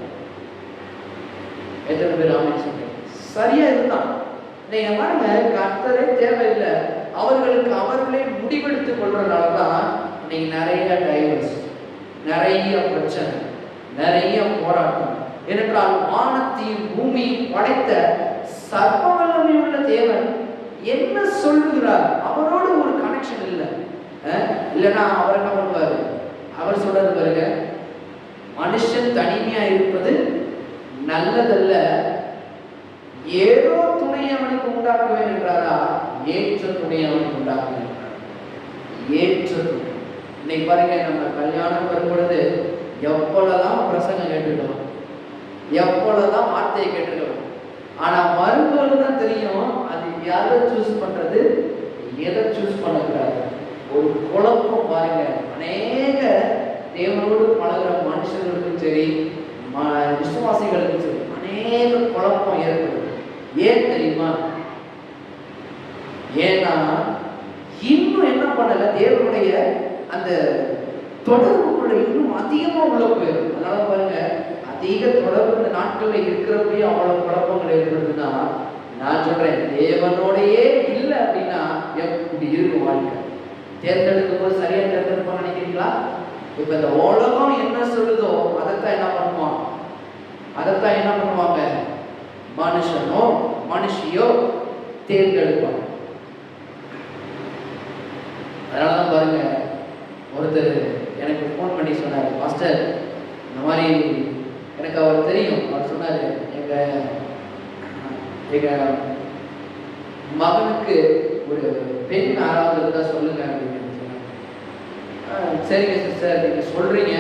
எத்தனை பேர் ஆமென் சொல்றீங்க? சரியா இருந்தான். நீங்க பாருங்க, கர்த்தரே தேவையில்லை, அவர்களுக்கு அவர்களே முடிவெடுத்துக் கொள்றதுனாலதான் இன்னைக்கு நிறைய டைவர்ஸ், நிறைய பிரச்சனை, நிறைய போராட்டம். ஏனென்றால் வானத்தையும் பூமியும் படைத்த சர்வ வல்லமை உள்ள தேவன் என்ன சொல்லுகிறார், அவரோடு ஒரு கனெக்ஷன் இல்லை. இல்லைன்னா அவர் என்ன பண்ணுவாரு, அவர் சொல்றது பாருங்க, மனுஷன் தனிமையா இருப்பது நல்லதல்ல, ஏதோ துணை அவனுக்கு உண்டாக்குவேன் என்றாரா, ஏற்ற துணை அவனுக்கு உண்டாக்குவேன் என்றார். ஏற்ற துணை. இன்னைக்கு பாருங்க, நம்ம கல்யாணம் வரும்பொழுது எவ்வளவுதான் பிரசங்கம் கேட்டுக்கலாம், எவ்வளவுதான் வார்த்தையை கேட்டுக்கலாம், ஆனா வரும்பொழுதுதான் தெரியும் அது எதை சூஸ் பண்றது, எதை சூஸ் பண்ணக்கூடாது. ஒரு குழப்பம் பாருங்க. அநேக தேவனோடு பழகிற மனுஷர்களுக்கும் சரி, விசுவாசிகளுக்கும் சரி, அநேக குழப்பம் ஏற்படுது. ஏன் தெரியுமா? ஏன்னா இன்னும் என்ன பண்ணல, தேவனுடைய அந்த தொடர்புக்குள்ள இன்னும் அதிகமா உள்ள போயிடும். அதனால பாருங்க, அதிக தொடர்பு இந்த நாட்கள்ல இருக்கிறப்பயே அவ்வளவு குழப்பங்கள் ஏற்படுதுன்னா, நான் சொல்றேன், தேவனோடையே இல்லை அப்படின்னா எப்படி இருக்கும் வாழ்க்கை? தேர்ந்தெடுக்கும் போது சரியா தேர்ந்தெடுப்போம் நினைக்கிறீங்களா? இப்ப இந்த உலகம் என்ன சொல்லுதோ அதைத்தான் என்ன பண்ணுவாங்க, மனுஷனோ மனுஷியோ தேர்ந்தெடுப்பாங்க. அதனாலதான் பாருங்க, ஒருத்தர் எனக்கு ஃபோன் பண்ணி சொன்னார், மாஸ்டர் இந்த மாதிரி எனக்கு அவர் தெரியும். அவர் சொன்னார், எங்க மகனுக்கு ஒரு பெண் யாராவது இருந்தா சொல்லுங்க அப்படின்னு சொன்னாங்க. சரிங்க சிஸ்டர், நீங்க சொல்றீங்க,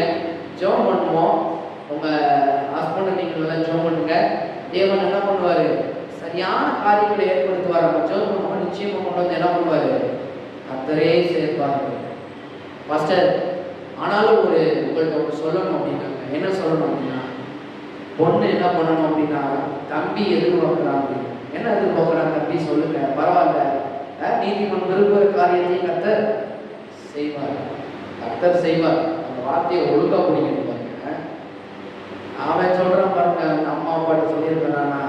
ஜெபம் பண்ணுவோம், உங்க ஹஸ்பண்ட் நீங்க எல்லாம் ஜெபம் பண்ணுங்க, தேவன் என்ன பண்ணுவாரு, சரியான காரியங்களை ஏற்படுத்துவார். நம்ம ஜெபம் பண்ணுவோம், நிச்சயமா கொண்டு வந்து என்ன பண்ணுவாரு, கர்த்தரே சேர்ப்பாரு. மாஸ்டர் ஆனாலும் உங்கள்கிட்ட ஒன்று சொல்லணும் அப்படின்னாங்க. என்ன சொல்லணும் அப்படின்னா, பொண்ணு என்ன பண்ணணும் அப்படின்னா, தம்பி எதிர்பார்க்கிறான் அப்படின்னு. என்ன எதிர்பார்க்கிறான் தம்பி சொல்லுங்க, பரவாயில்ல, நீதிமன் விரும்புகிற காரியத்தையும் கர்த்தர் செய்வார், கர்த்தர் செய்வார். அந்த வார்த்தையை ஒழுங்கா பிடிக்கணும் பாருங்க. அவன் சொல்றான் பாருங்க, அம்மா அப்பாட்ட சொல்லியிருக்கிறானா,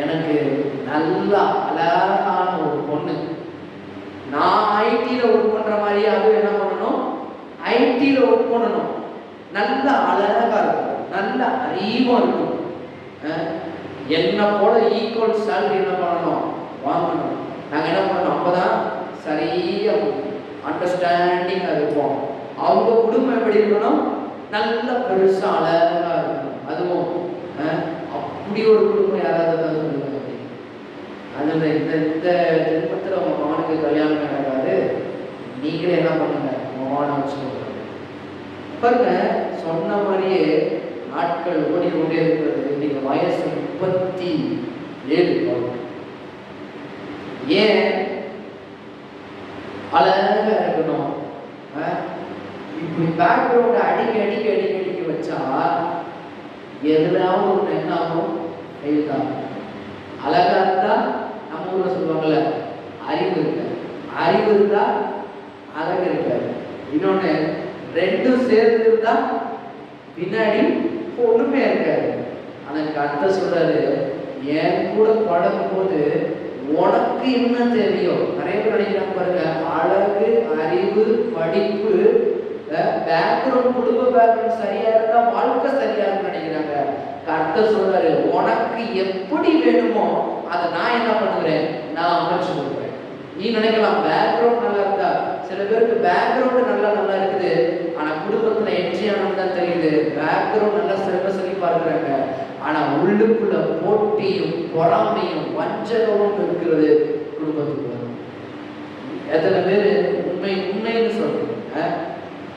எனக்கு நல்லா அழகான ஒரு பொண்ணு, நான் ஐடியில ஒர்க் பண்ற மாதிரியே அது என்ன பண்ணணும், ஐடியில ஒர்க் பண்ணணும், நல்ல அழகா இருக்கும், நல்ல அறிவா இருக்கும், என்ன போல ஈக்குவல் சேலரி என்ன பண்ணணும், வாங்கணும். நாங்கள் என்ன பண்ணணும், அப்போதான் சரியா அண்டர்ஸ்டாண்டிங்காக இருப்போம். அவங்க குடும்பம் எப்படி இருக்கணும், நல்ல பெருசா அழகா இருக்கணும். அதுவும் அப்படி ஒரு குடும்பம் யாராவது சொல்லுங்க. அதனால இந்த ஜென்மத்தில் உங்க மகனுக்கு கல்யாணம் நடக்காது, நீங்களே என்ன பண்ணுங்க, உங்க மகனை வச்சுக்கோங்க. பாருங்க, சொன்ன மாதிரியே நாட்கள் ஓடிக்கொண்டே இருக்கிறது. இன்னைக்கு வயசு 37. ஏன் அழகா இருக்கணும், இப்படி பேக்ரவுண்ட் அடிக்க வச்சா எதுலாவும் ஒன்று என்ன ஆகும், ஃபெயில். அழகா இருந்தா நம்ம ஊர்ல சொல்லுவாங்கல்ல, அறிவு இருக்கு, அறிவு இருந்தா அழகு இருக்காது. இன்னொன்னு ரெண்டும் சேர்ந்து இருந்தா பின்னாடி ஒண்ணுமே இருக்காது. அதற்கு அர்த்தம் சொல்றாரு, என் கூட பழகும் போது உனக்கு என்ன தேவையோ, நிறைய பேர் நினைக்கிறாங்க பாருங்க, அழகு, அறிவு, படிப்பு, பேக்ரவுண்ட், குடும்ப பேக்ரவுண்ட் சரியா இருந்தா வாழ்க்கை சரியா இருக்குன்னு நினைக்கிறாங்க. கர்த்தர் சொல்றாரு, உனக்கு எப்படி வேணுமோ அதை நான் என்ன பண்ணுகிறேன், நான் அமைச்சு கொடுக்குறேன். நீ நினைக்கலாம் பேக்ரவுண்ட் நல்லா இருந்தா சில பேருக்கு பேக்ரவுண்ட் நல்லா இருக்குது, ஆனா குடும்பத்துல என்ஜிஆனது தான் தெரியுது. பேக்ரவுண்ட் நல்லா சிறப்பா சொல்லி பார்க்கிறாங்க, ஆனா உள்ளுக்குள்ள போட்டியும் பொறாமையும் வஞ்சகமும் இருக்கிறது குடும்பத்துக்குள்ள. எத்தனை பேர் உண்மைன்னு சொல்றீங்க?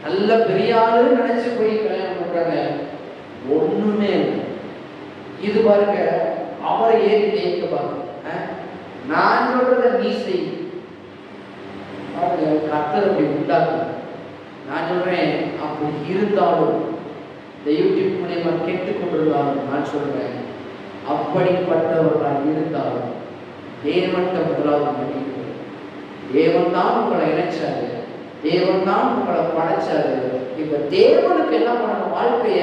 நல்ல பெரிய ஆளு நினைச்சு போய் கல்யாணம் பண்றாங்க, ஒண்ணுமே இல்லை. இது பாருங்க, அவரை ஏறி ஜெயிக்க பாருங்க. நான் சொல்றத நீ செய், கர்த்தர் அப்படி உண்டாக்கு. நான் சொல்றேன், அப்படி இருந்தாலும் இந்த யூடியூப் மூலியமா கேட்டுக்கொண்டிருந்தாலும் நான் சொல்றேன், அப்படிப்பட்டவர்களாக இருந்தாலும் தேவன் முதலாவது மன்னிக்கிறது. தேவன் தான் உங்களை இணைச்சாரு, தேவன் தான் உங்களை படைச்சாரு. இப்ப தேவனுக்கு என்ன பண்ணணும்? வாழ்க்கைய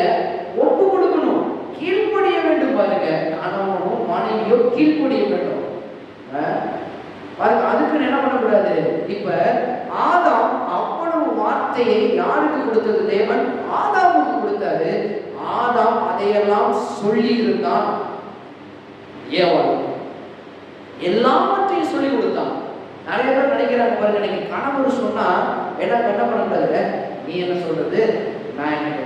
ஒப்பு கொடுக்கணும், கீழ்ப்படிய வேண்டும். பாருங்க, கணவனும் மனைவியோ கீழ்ப்படிய வேண்டும். பாருங்க, அதுக்கு என்ன பண்ணக்கூடாது? இப்ப ஆதாம் அவ்வளவு வார்த்தையை யாருக்கு கொடுத்தது? தேவன் ஆதாமுக்கு கொடுத்தாரு. ஆதாம் அதையெல்லாம் சொல்லி இருந்தான், ஏவாள் எல்லாவற்றையும் சொல்லி கொடுத்தான். நிறைய பேர் நினைக்கிறாங்க பாருங்க, இன்னைக்கு கணவர் சொன்னா என்ன பண்ணக்கூடாது, நீ என்ன சொல்றது, நான் என்ன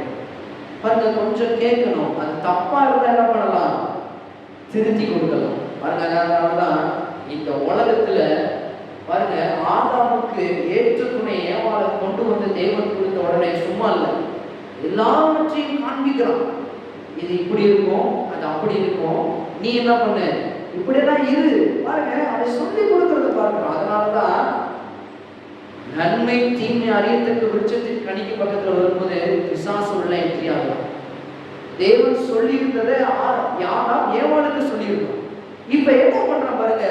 பாருங்க, கொஞ்சம் கேட்கணும். அது தப்பா இருந்தா என்ன பண்ணலாம்? திருத்தி கொடுக்கலாம். பாருங்க, அதனாலதான் இந்த உலகத்துல பாருங்க, ஆதாமுக்கு ஏற்ற துணை ஏவாளை கொண்டு வந்து தேவன் கொடுத்த உடனே சும்மா இல்லை, எல்லாவற்றையும் காண்பிக்கிறான். இது இப்படி இருக்கும், அது அப்படி இருக்கும், நீ என்ன பண்ண, இப்படியெல்லாம் இரு. பாருங்க, அதை சொல்லி கொடுக்கறது பார்க்கிறோம். அதனாலதான் நன்மை தீமை அறியத்தக்க விருட்சத்தின் கனிக்கு பக்கத்துல வரும்போது பிசாசு உள்ள என்ட்ரி ஆகலாம். தேவன் சொல்லி இருந்ததை யாராம் ஏவாளுக்கு சொல்லியிருக்கோம். இப்ப என்ன பண்ற பாருங்க,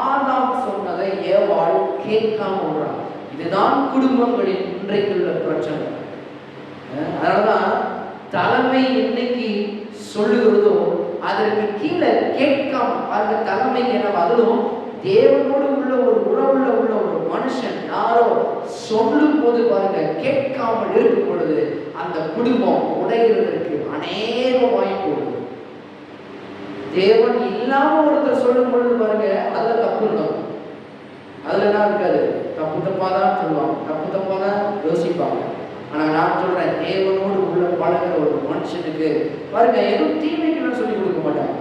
ஆதாம் சொன்னதை ஏவாள் கேட்காம விடுறான். இதுதான் குடும்பங்களின் இன்றைக்குள்ள பிரச்சனை. அதனாலதான் தலைமை என்னைக்கு சொல்லுகிறதோ அதற்கு கீழே கேட்காம பாருங்க, தலைமை என்ன, அதிலும் தேவனோடு உள்ள ஒரு உறவுள்ள ஒரு மனுஷன் யாரோ சொல்லும் போது பாருங்க, கேட்காமல் இருக்கும் பொழுது அந்த குடும்பம் உடைகிறதற்கு அநேக வாய்ப்பு உண்டு. தேவன் இல்லாம ஒருத்தர் சொல்லும் பொழுது பாருங்க, அதுல தப்பு இருக்கும். அதுல என்ன இருக்காது, தப்பாதான் சொல்லுவாங்க, தப்பாதான் யோசிப்பாங்க. ஆனா நான் சொல்றேன், தேவனோடு உள்ள பழகிற ஒரு மனுஷனுக்கு பாருங்க, எதுவும் தீமைக்கு சொல்லி கொடுக்க மாட்டாங்க.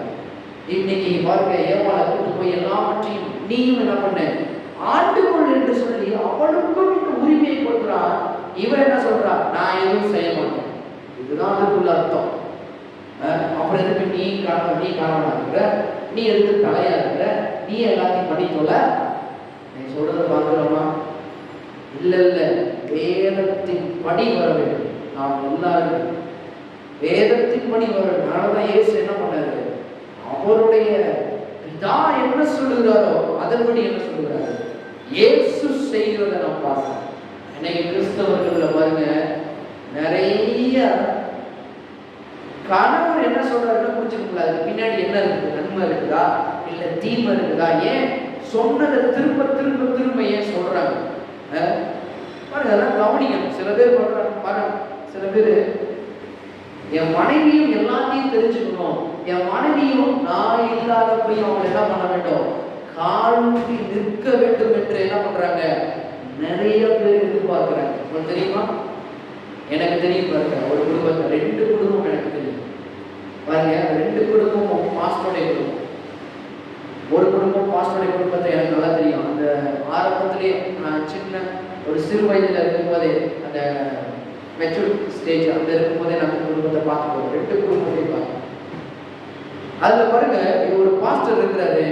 இன்னைக்கு பாருங்க, ஏவாளை கூட்டு போய் எல்லாவற்றையும் நீயும் என்ன பண்ண, ஆண்டுகொள் என்று சொல்லி அவளுக்கும் உரிமையை கொடுக்குறான். இவன் என்ன சொல்றா, நான் எதுவும் செய்ய மாட்டேன். இதுதான் அதுக்குள்ள அர்த்தம். அப்புறம் எதுக்கு நீ காரணமா இருக்கிற, நீ எதுக்கு தலையா இருக்கிற, நீ எல்லாத்தையும் பண்ணி சொல்ல, நீ சொல்றத பார்க்கிறோமா? இல்ல வேதத்தின் படி வர வேண்டும். நாம் எல்லாரும் வேதத்தின் படி வர வேண்டும். அதனாலதான் இயேசு என்ன பண்ணாரு, அவருடைய பிதா என்ன சொல்லுகிறாரோ அதன்படி என்ன சொல்லுகிறாரு, இயேசு செய்கிறத நாம் பார்க்கிறோம். இன்னைக்கு கிறிஸ்தவர்கள்ல பாருங்க, நிறைய கணவர் என்ன சொல்றாருன்னு புரிஞ்சுக்கல, பின்னாடி என்ன இருக்குது, நன்மை இருக்குதா இல்ல தீமை இருக்குதா, ஏன் சொன்னதை திரும்ப ஏன் சொல்றாங்க பாருங்க. அதெல்லாம் கவனிக்கணும். சில பேர் பாருங்க, சில பேர் என் மனைவியும் எல்லாத்தையும் தெரிஞ்சுக்கணும், என் மனைவியும் நான் இல்லாத போய் அவங்க என்ன பண்ண வேண்டும், காலூன்றி நிற்க வேண்டும் என்று என்ன பண்றாங்க, நிறைய பேர் எதிர்பார்க்கிறாங்க. உங்களுக்கு தெரியுமா? எனக்கு தெரியும் பாருங்க, ஒரு குடும்பத்தை 2 குடும்பம் எனக்கு தெரியும் பாருங்க. 2 குடும்பமும் பாஸ்டருடைய குடும்பம். ஒரு குடும்பம் பாஸ்டருடைய குடும்பத்தை எனக்கு நல்லா தெரியும். அந்த ஆரம்பத்திலேயே நான் சின்ன ஒரு சிறு வயதுல இருக்கும்போதே, அந்த மெச்சூர் ஸ்டேஜ் அந்த இருக்கும்போதே நான் குடும்பத்தை பார்த்து 2 குடும்பத்தையும் பார்த்து, அதுல பாருங்க, ஒரு பாஸ்டர் இருக்கிறாரு.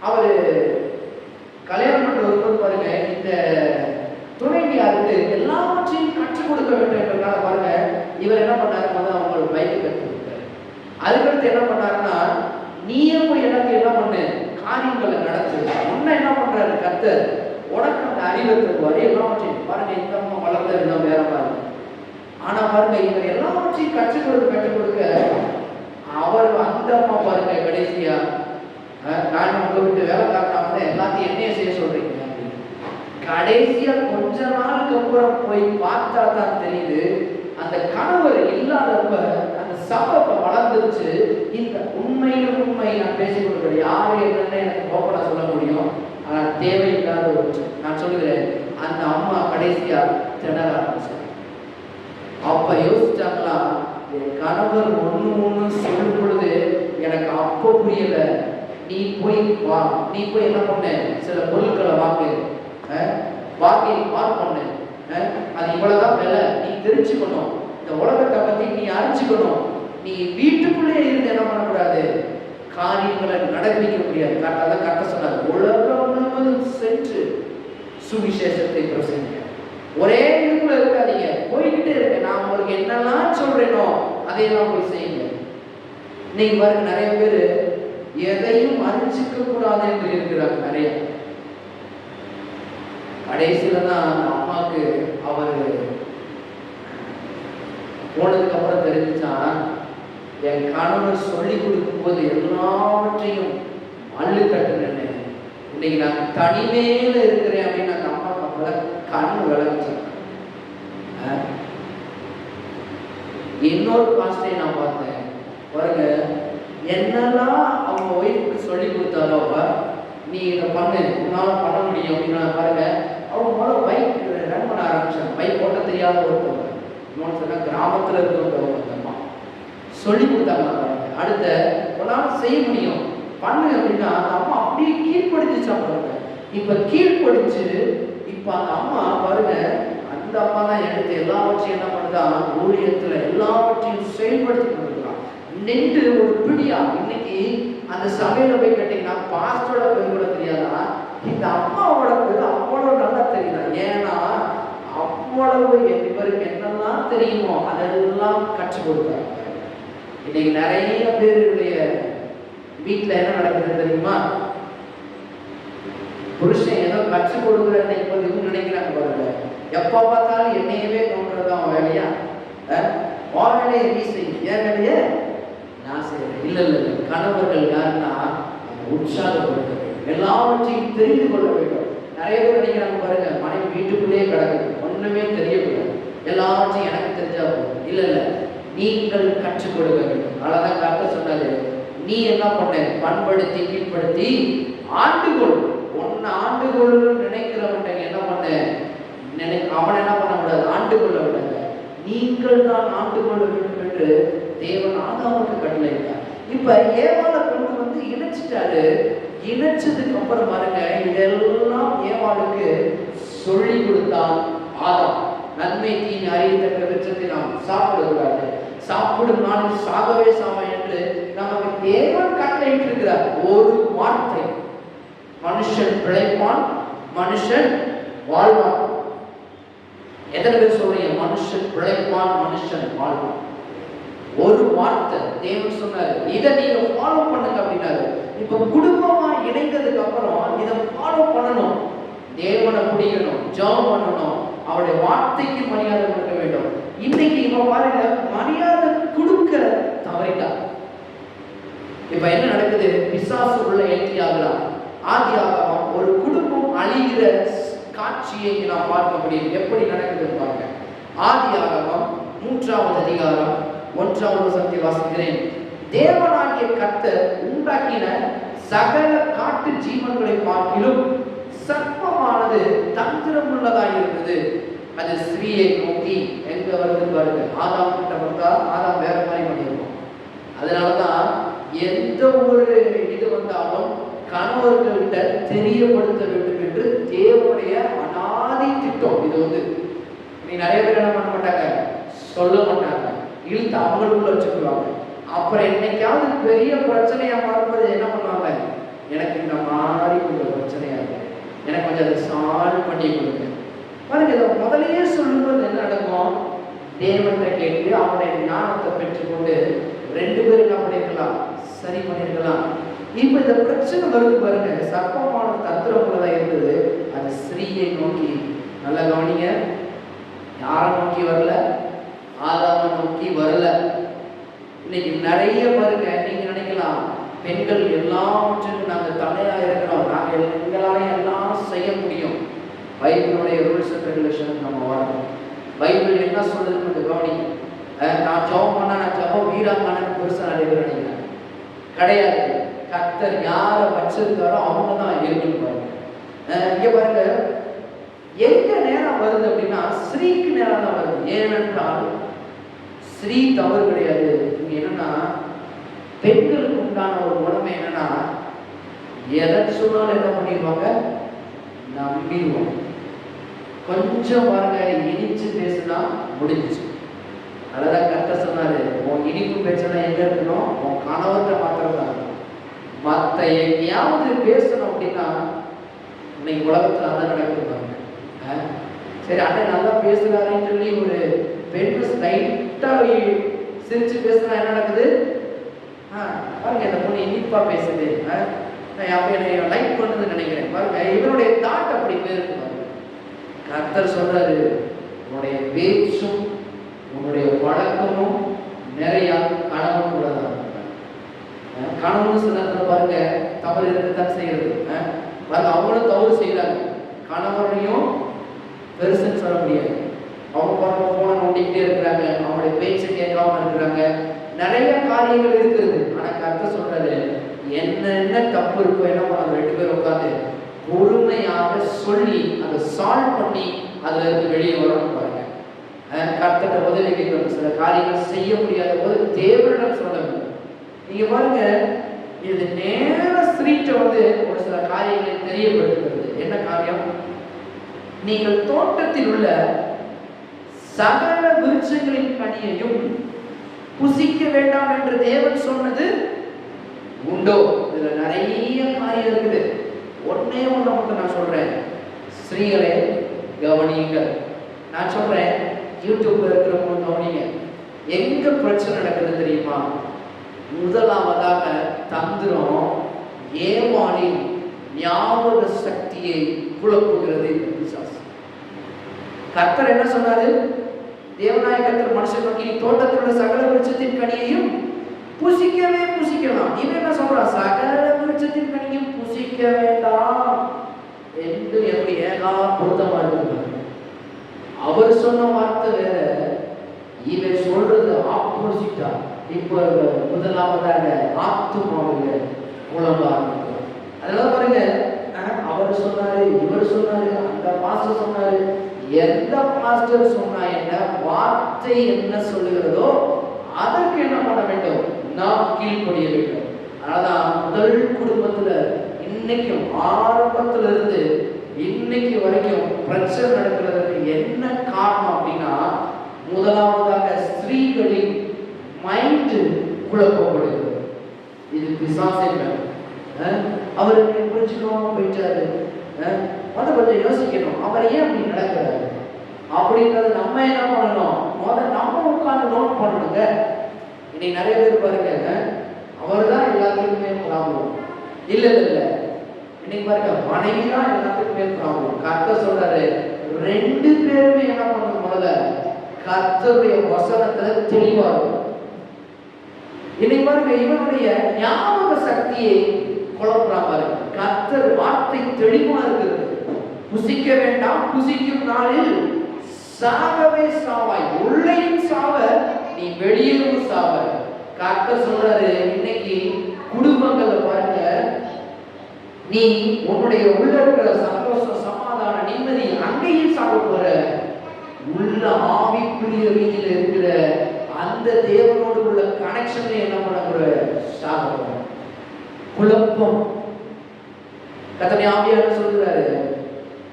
அவரு கல்யாணம் பண்ண வரும்போது பாருங்க, இந்த துணைவியாருக்கு எல்லாவற்றையும் கற்றுக் கொடுக்க வேண்டும் என்றனால பாருங்க, இவர் என்ன பண்ணாரு, அவங்க பைக்கு கற்றுக் கொடுத்தாரு. அதுக்கடுத்து என்ன பண்ணாருன்னா, நீயே போய் எனக்கு என்ன பண்ணு, காரியங்களை நடத்து, உன்ன என்ன பண்றாரு கர்த்தர், உனக்கு அந்த அறிவை தருவாரு. எல்லாவற்றையும் பாருங்க, இந்த அம்மா வளர்ந்த விதம் வேற பாருங்க. ஆனா பாருங்க, இவர் எல்லாவற்றையும் கற்றுக் கொடுக்க அவர் அந்த அம்மா பாருங்க, கடைசியா நான் உங்களை விட்டு வேலை காட்டாம எல்லாத்தையும் என்னைய செய்ய சொல்றீங்க அப்படின்னு. கடைசியா கொஞ்ச நாளுக்கு அப்புறம் போய் பார்த்தா தான் தெரியுது, அந்த கணவர் இல்லாதப்ப அந்த சபை வளர்ந்துருச்சு. இந்த உண்மையிலும் உண்மை நான் பேசிக் கொடுக்கிறேன், யாரு என்னன்னு எனக்கு ஓப்பனா சொல்ல முடியும். ஆனால் தேவையில்லாத நான் சொல்லுகிறேன், அந்த அம்மா கடைசியா திணற ஆரம்பிச்சாங்க. அப்ப யோசிச்சாங்களா, என் கணவர் ஒண்ணு சொல்லும் பொழுது எனக்கு அப்போ புரியல. நீ போய் வா, நீ போய் என்ன பண்ண, சில பொருட்களை வாங்கி மார்க் பண்ணு, அது இவ்வளவுதான் விலை, நீ தெரிஞ்சுக்கணும், இந்த உலகத்தை பத்தி நீ அறிஞ்சுக்கணும். நீ வீட்டுக்குள்ளே இருந்து என்ன பண்ணக்கூடாது, காரியங்களை நடப்பிக்க முடியாது. அதான் கரெக்டா சொன்னாங்க, உலகம் முழுவதும் சென்று சுவிசேஷத்தை பிரசங்க. ஒரே இதுக்குள்ள இருக்காதீங்க, போய்கிட்டே இருக்கு. நான் உங்களுக்கு என்னெல்லாம் சொல்றேனோ அதையெல்லாம் போய் செய்யுங்க. இன்னைக்கு பாருங்க, நிறைய பேர் எதையும் அறிஞ்சிக்க கூடாது என்று இருக்கிறாங்க. நிறைய கடைசியில தான் அந்த அம்மாவுக்கு அவர் போனதுக்கு அப்புறம் தெரிஞ்சுச்சான், என் கணவர் சொல்லி கொடுக்கும் போது எல்லாவற்றையும் அள்ளு தட்டுனேன்னு, இன்னைக்கு நான் தனிமையில இருக்கிறேன் அப்படின்னு அந்த அம்மாவுக்கு அப்பதான் கண்ணு விளங்குச்சாங்க. இன்னொரு பாஸ்டை நான் பார்த்தேன் பாருங்க, என்னெல்லாம் அவங்க ஒய்ஃபுக்கு சொல்லி கொடுத்தாரோ, நீ இதை பண்ணு, உன்னால பண்ண முடியும் அப்படின்னு பாருங்க. அவங்க முதல்ல பைக் ரன் பண்ண ஆரம்பிச்சாங்க. பைக் ஓட்ட தெரியாத ஒருத்தவங்க, இன்னொன்று சொன்னா கிராமத்துல இருக்கிறவங்க அந்த அம்மா சொல்லி கொடுத்தாங்க பாருங்க. அடுத்த உன்னால செய்ய முடியும் பண்ணு அப்படின்னா அந்த அம்மா அப்படியே கீழ்படிச்சுச்சா பாருங்க. இப்ப கீழ்படிச்சு இப்ப அந்த அம்மா பாருங்க, அந்த அம்மா தான் எடுத்து எல்லாவற்றையும் என்ன பண்ணுதான், ஊழியத்துல எல்லாவற்றையும் செயல்படுத்தி கொண்டிருக்கலாம். நின்று ஒரு பிடியா இன்னைக்கு அந்த சபையில போய் கேட்டீங்கன்னா பாஸ்டரோட பேர் கூட தெரியாதா, இந்த அம்மாவோட பேர் அவ்வளவு நல்லா தெரியல. ஏன்னா அவ்வளவு இவருக்கு என்னெல்லாம் தெரியுமோ அதெல்லாம் கற்றுக் கொடுத்தாங்க. இன்னைக்கு நிறைய பேருடைய வீட்டுல என்ன நடக்குது தெரியுமா, புருஷன் ஏதோ கற்றுக் கொடுக்குற இவங்க நினைக்கிறாங்க பாருங்க, எப்ப பார்த்தாலும் என்னையவே தோன்றதுதான் வேலையா, வேலையை நீ செய்ய, ஏன் வேலையை நான் செய்யறேன். இல்ல இல்ல, கணவர்கள் யாருன்னா உற்சாகப்படுத்த வேண்டும், எல்லாவற்றையும் தெரிந்து கொள்ள வேண்டும். நிறைய பேர் நினைக்கிறாங்க பாருங்க, மனைவி வீட்டுக்குள்ளேயே கிடக்குது, ஒண்ணுமே தெரியக்கூடாது, எல்லாவற்றையும் எனக்கு தெரிஞ்சா போதும். இல்ல இல்ல, நீங்கள் கற்றுக் கொடுக்க வேண்டும். அதான் கரெக்டா சொன்னாரு, நீ என்ன பண்ண, பண்படுத்தி கீழ்படுத்தி ஆண்டுகொள். ஒன்னு ஆண்டுகொள் நினைக்கிறவன் என்ன பண்ண, அவன் என்ன பண்ண கூடாது, ஆண்டு கொள்ள விடாது. நீங்கள் தான் ஆண்டு கொள்ள வேண்டும் என்று தேவன் ஆதாமுக்கு கட்டளையிட்டார். இப்ப ஏவாளை கொண்டு வந்து இணைச்சிட்டாரு. இணைச்சதுக்கு அப்புறம் பாருங்க, இதெல்லாம் ஏவாளுக்கு சொல்லி கொடுத்தான் ஆதாம். நன்மை தீமை அறியத்தக்க விருட்சத்தை நாம் சாப்பிடக்கூடாது, சாப்பிடும் நாளில் சாகவே சாவா என்று நமக்கு தேவன் கட்டளையிட்டு இருக்கிறார். ஒரு வார்த்தை, மனுஷன் பிழைப்பான், மனுஷன் வாழ்வான். எத்தனை பேர் சொல்றீங்க, மனுஷன் பிழைப்பான், மனுஷன் வாழ்வான்? ஒரு வார்த்தை தேவன் சொன்னாரு, இதை நீங்க ஃபாலோ பண்ணுங்க அப்படின்னாரு. இப்ப குடும்பமா இணைந்ததுக்கு அப்புறம் இதை ஃபாலோ பண்ணணும், தேவனை பிடிக்கணும், ஜெபம் பண்ணணும், அவருடைய வார்த்தைக்கு மரியாதை கொடுக்க வேண்டும். இன்னைக்கு இவன் பாருங்க, மரியாதை கொடுக்க தவறிட்டான். இப்ப என்ன நடக்குது, பிசாசு உள்ள என்ட்ரி ஆகலாம். ஆதியாகமம் ஒரு குடும்பம் அழிகிற காட்சியை நாம் பார்க்க முடியும். எப்படி நடக்குதுன்னு பாருங்க. ஆதியாகமம் 3வது அதிகாரம் 1வது வசனத்தை வாசிக்கிறேன். தேவனாகிய கர்த்தர் உண்டாக்கின சகல காட்டு ஜீவன்களை பார்க்கிலும் சர்ப்பமானது தந்திரம் உள்ளதாய் இருந்தது. அது ஸ்திரீயை நோக்கி எங்க வருது பாருங்க. ஆதாம் கிட்ட வந்தா ஆதாம் வேற மாதிரி பண்ணிருக்கோம். அதனாலதான் எந்த ஒரு இது வந்தாலும் கணவர்கள்கிட்ட தெரியப்படுத்த வேண்டும் என்று தேவனுடைய அனாதி திட்டம். இது வந்து நீ நிறைய பேர் என்ன பண்ண மாட்டாங்க, சொல்ல மாட்டாங்க, இழுத்து அவங்களுக்குள்ள வச்சுக்குவாங்க. அப்புறம் என்னைக்காவது பெரிய பிரச்சனையா மாறும்போது என்ன பண்ணுவாங்க, எனக்கு இந்த மாதிரி கொஞ்சம் பிரச்சனையா இருக்கு, எனக்கு கொஞ்சம் அதை சால்வ் பண்ணி கொடுங்க பாருங்க. இதை முதலையே சொல்லும்போது என்ன நடக்கும், தேவனை கேட்டு அவனுடைய ஞானத்தை பெற்றுக்கொண்டு 2 பேரும் என்ன பண்ணிருக்கலாம், சரி பண்ணிருக்கலாம். இப்ப இந்த பிரச்சனை வருது பாருங்க, சர்ப்பமான தந்திரம் உள்ளதா இருந்தது. அது ஸ்திரீயை நோக்கி, நல்லா கவனிங்க, யாரை நோக்கி வரல, ஆதாமை நோக்கி வரல. இன்னைக்கு நிறைய பாருங்க, நீங்க நினைக்கலாம் பெண்கள் எல்லாவற்றிலும் நாங்க தலையா இருக்கிறோம், நாங்க எங்களால எல்லாம் செய்ய முடியும். பைபிளுடைய ரூல்ஸ் அண்ட் ரெகுலேஷன் நம்ம வரணும். பைபிள் என்ன சொல்றதுன்னு கொஞ்சம் கவனிங்க. நான் ஜெபம் பண்ணா நான் ஜெபம் வீராங்கன்னு பெருசா நிறைய பேர் நினைக்கிறேன். கிடையாது. கர்த்தர் யாரை வச்சிருக்காரோ அவங்க தான் இருக்கணும் பாருங்க. இங்க பாருங்க, எங்க நேரம் வருது அப்படின்னா ஸ்ரீக்கு நேரம் தான் வருது. ஏனென்றால் ஸ்ரீ தவறு கிடையாது. இங்க என்னன்னா பெண்களுக்கு உண்டான ஒரு உடமை என்னன்னா எதை சொன்னாலும் என்ன பண்ணிடுவாங்க, நம்பிடுவோம். கொஞ்சம் பாருங்க இனிச்சு பேசுனா முடிஞ்சிச்சு. அதான் கரெக்டாக சொன்னாரு, உன் இனிப்பு பேச்செல்லாம் எங்க இருக்கணும், உன் கணவர்கிட்ட மாத்திரம் தான் இருக்கணும். மற்ற எங்கேயாவது பேசணும் அப்படின்னா இன்னைக்கு உலகத்துல அதான் நடக்குது பாருங்க. சரி அண்ணன் நல்லா பேசுறாருன்னு சொல்லி ஒரு பெண் லைட்டா சிரிச்சு பேசுனா என்ன நடக்குது, பாருங்க இந்த பொண்ணு இனிப்பா பேசுது, என்னை லைக் பண்ணுதுன்னு நினைக்கிறேன். பாருங்க இவனுடைய தாட் அப்படி போயிருக்கு பாருங்க. கர்த்தர் சொல்றாரு, உன்னுடைய பேச்சும் உன்னுடைய பழக்கமும் நிறைய கணவன் கூட தான். கணவன் சில பாருங்க தவறு இருக்கத்தான் செய்யறது. பாருங்க அவங்களும் தவறு செய்யறாங்க, கணவனையும் பெருசுன்னு சொல்ல முடியாது. அவங்க பாருங்க போன நோண்டிக்கிட்டே இருக்கிறாங்க, அவங்களுடைய பேச்சை கேட்காம இருக்கிறாங்க, நிறைய காரியங்கள் இருக்குது. ஆனா கர்த்தர் சொல்றாரு, என்ன தப்பு இருக்கோ என்ன பண்ண ரெண்டு பேரும் உட்காந்து பொறுமையாக சொல்லி அதை சால்வ் பண்ணி அதுல இருந்து வெளியே வரணும் பாருங்க. கர்த்தர்கிட்ட உதவி கேட்கணும். சில காரியங்கள் செய்ய முடியாத போது தேவனிடம் சொல்லணும். நீங்க பாருங்க இது நேர ஸ்திரீட்ட வந்து ஒரு சில காரியங்களை தெரியப்படுத்துகிறது. என்ன காரியம், நீங்கள் தோட்டத்தில் உள்ள சகல விருட்சங்களின் கனியையும் புசிக்க வேண்டாம் என்று தேவன் சொன்னது உண்டோ? இதுல நிறைய காரியம் இருக்குது. ஒன்னே ஒண்ணு மட்டும் நான் சொல்றேன், ஸ்ரீகளே கவனியுங்கள். நான் சொல்றேன், யூடியூப்ல இருக்கிறவங்க கவனிங்க. எங்க பிரச்சனை நடக்குது தெரியுமா? முதலாவதாக தந்திரம் ஏமாளின் ஞாபக சக்தியை குழப்புகிறது இந்த பிசாசு. கர்த்தர் என்ன சொன்னாரு? தேவனாய கர்த்தர் மனுஷன் நோக்கி தோட்டத்தோட சகல விருட்சத்தின் கனியையும் புசிக்கவே புசிக்கலாம். இவன் என்ன சொல்றான்? சகல விருட்சத்தின் கனியும் புசிக்க வேண்டாம் என்று எப்படி ஏகா பொருத்தமா இருக்கு. அவர் சொன்ன வார்த்தை வேற, இவன் சொல்றது ஆப்போசிட்டா. இப்போ முதலாவதாக ஆத்துமாவில் மூலமா இருக்கு. அதெல்லாம் பாருங்க, அவர் சொன்னாரு, இவர் சொன்னாரு, அந்த பாஸ்டர் சொன்னாரு. எந்த பாஸ்டர் சொன்னா என்ன, வார்த்தை என்ன சொல்லுகிறதோ அதற்கு என்ன பண்ண வேண்டும், நாம் கீழ்ப்படிய வேண்டும். அதனாலதான் முதல் குடும்பத்துல இன்னைக்கும் ஆரம்பத்துல இருந்து இன்னைக்கு வரைக்கும் பிரச்சனை நடக்கிறதுக்கு என்ன காரணம் அப்படின்னா, முதலாவதாக ஸ்திரீகளின் மைண்ட் குழப்பப்படுகிறது. இது பிசாசின் அவருக்கு புரிஞ்சுக்காம போயிட்டாரு. கொஞ்சம் யோசிக்கணும், அவர் ஏன் அப்படி நடக்கிறாரு அப்படின்றத நம்ம என்ன பண்ணணும், நம்ம உட்கார்ந்து நோட் பண்ணணுங்க. இன்னைக்கு நிறைய பேர் பாருங்க, அவர் தான் எல்லாத்துக்குமே ப்ராப்ளம். இல்ல இன்னைக்கு பாருங்க, மனைவி தான் எல்லாத்துக்குமே ப்ராப்ளம். கர்த்தர் சொல்றாரு, ரெண்டு பேருமே என்ன பண்ணணும், முதல்ல கர்த்தருடைய வசனத்துல தெளிவா இருக்கும். இன்னைக்கு பாருங்க, இவனுடைய ஞாபக சக்தியை குழப்பறான் பாருங்க. கர்த்தர் வார்த்தை தெளிவா இருக்கிறது. புசிக்க வேண்டாம், புசிக்கும் நாளில் சாகவே சாவாய், உள்ளேயும் சாவ நீ வெளியேயும் சாவ. கர்த்தர் சொல்றாரு, இன்னைக்கு குடும்பங்களை பாருங்க, நீ உன்னுடைய உள்ள இருக்கிற சந்தோஷம், சமாதானம், நிம்மதி அங்கேயும் சாக போற. உள்ள ஆவிக்குரிய ரீதியில இருக்கிற அந்த தேவனோடு உள்ள கனெக்ஷன் என்ன பண்ண போற, சாக போற. குழப்பம். கர்த்தர் ஆவியானவர் சொல்றாரு,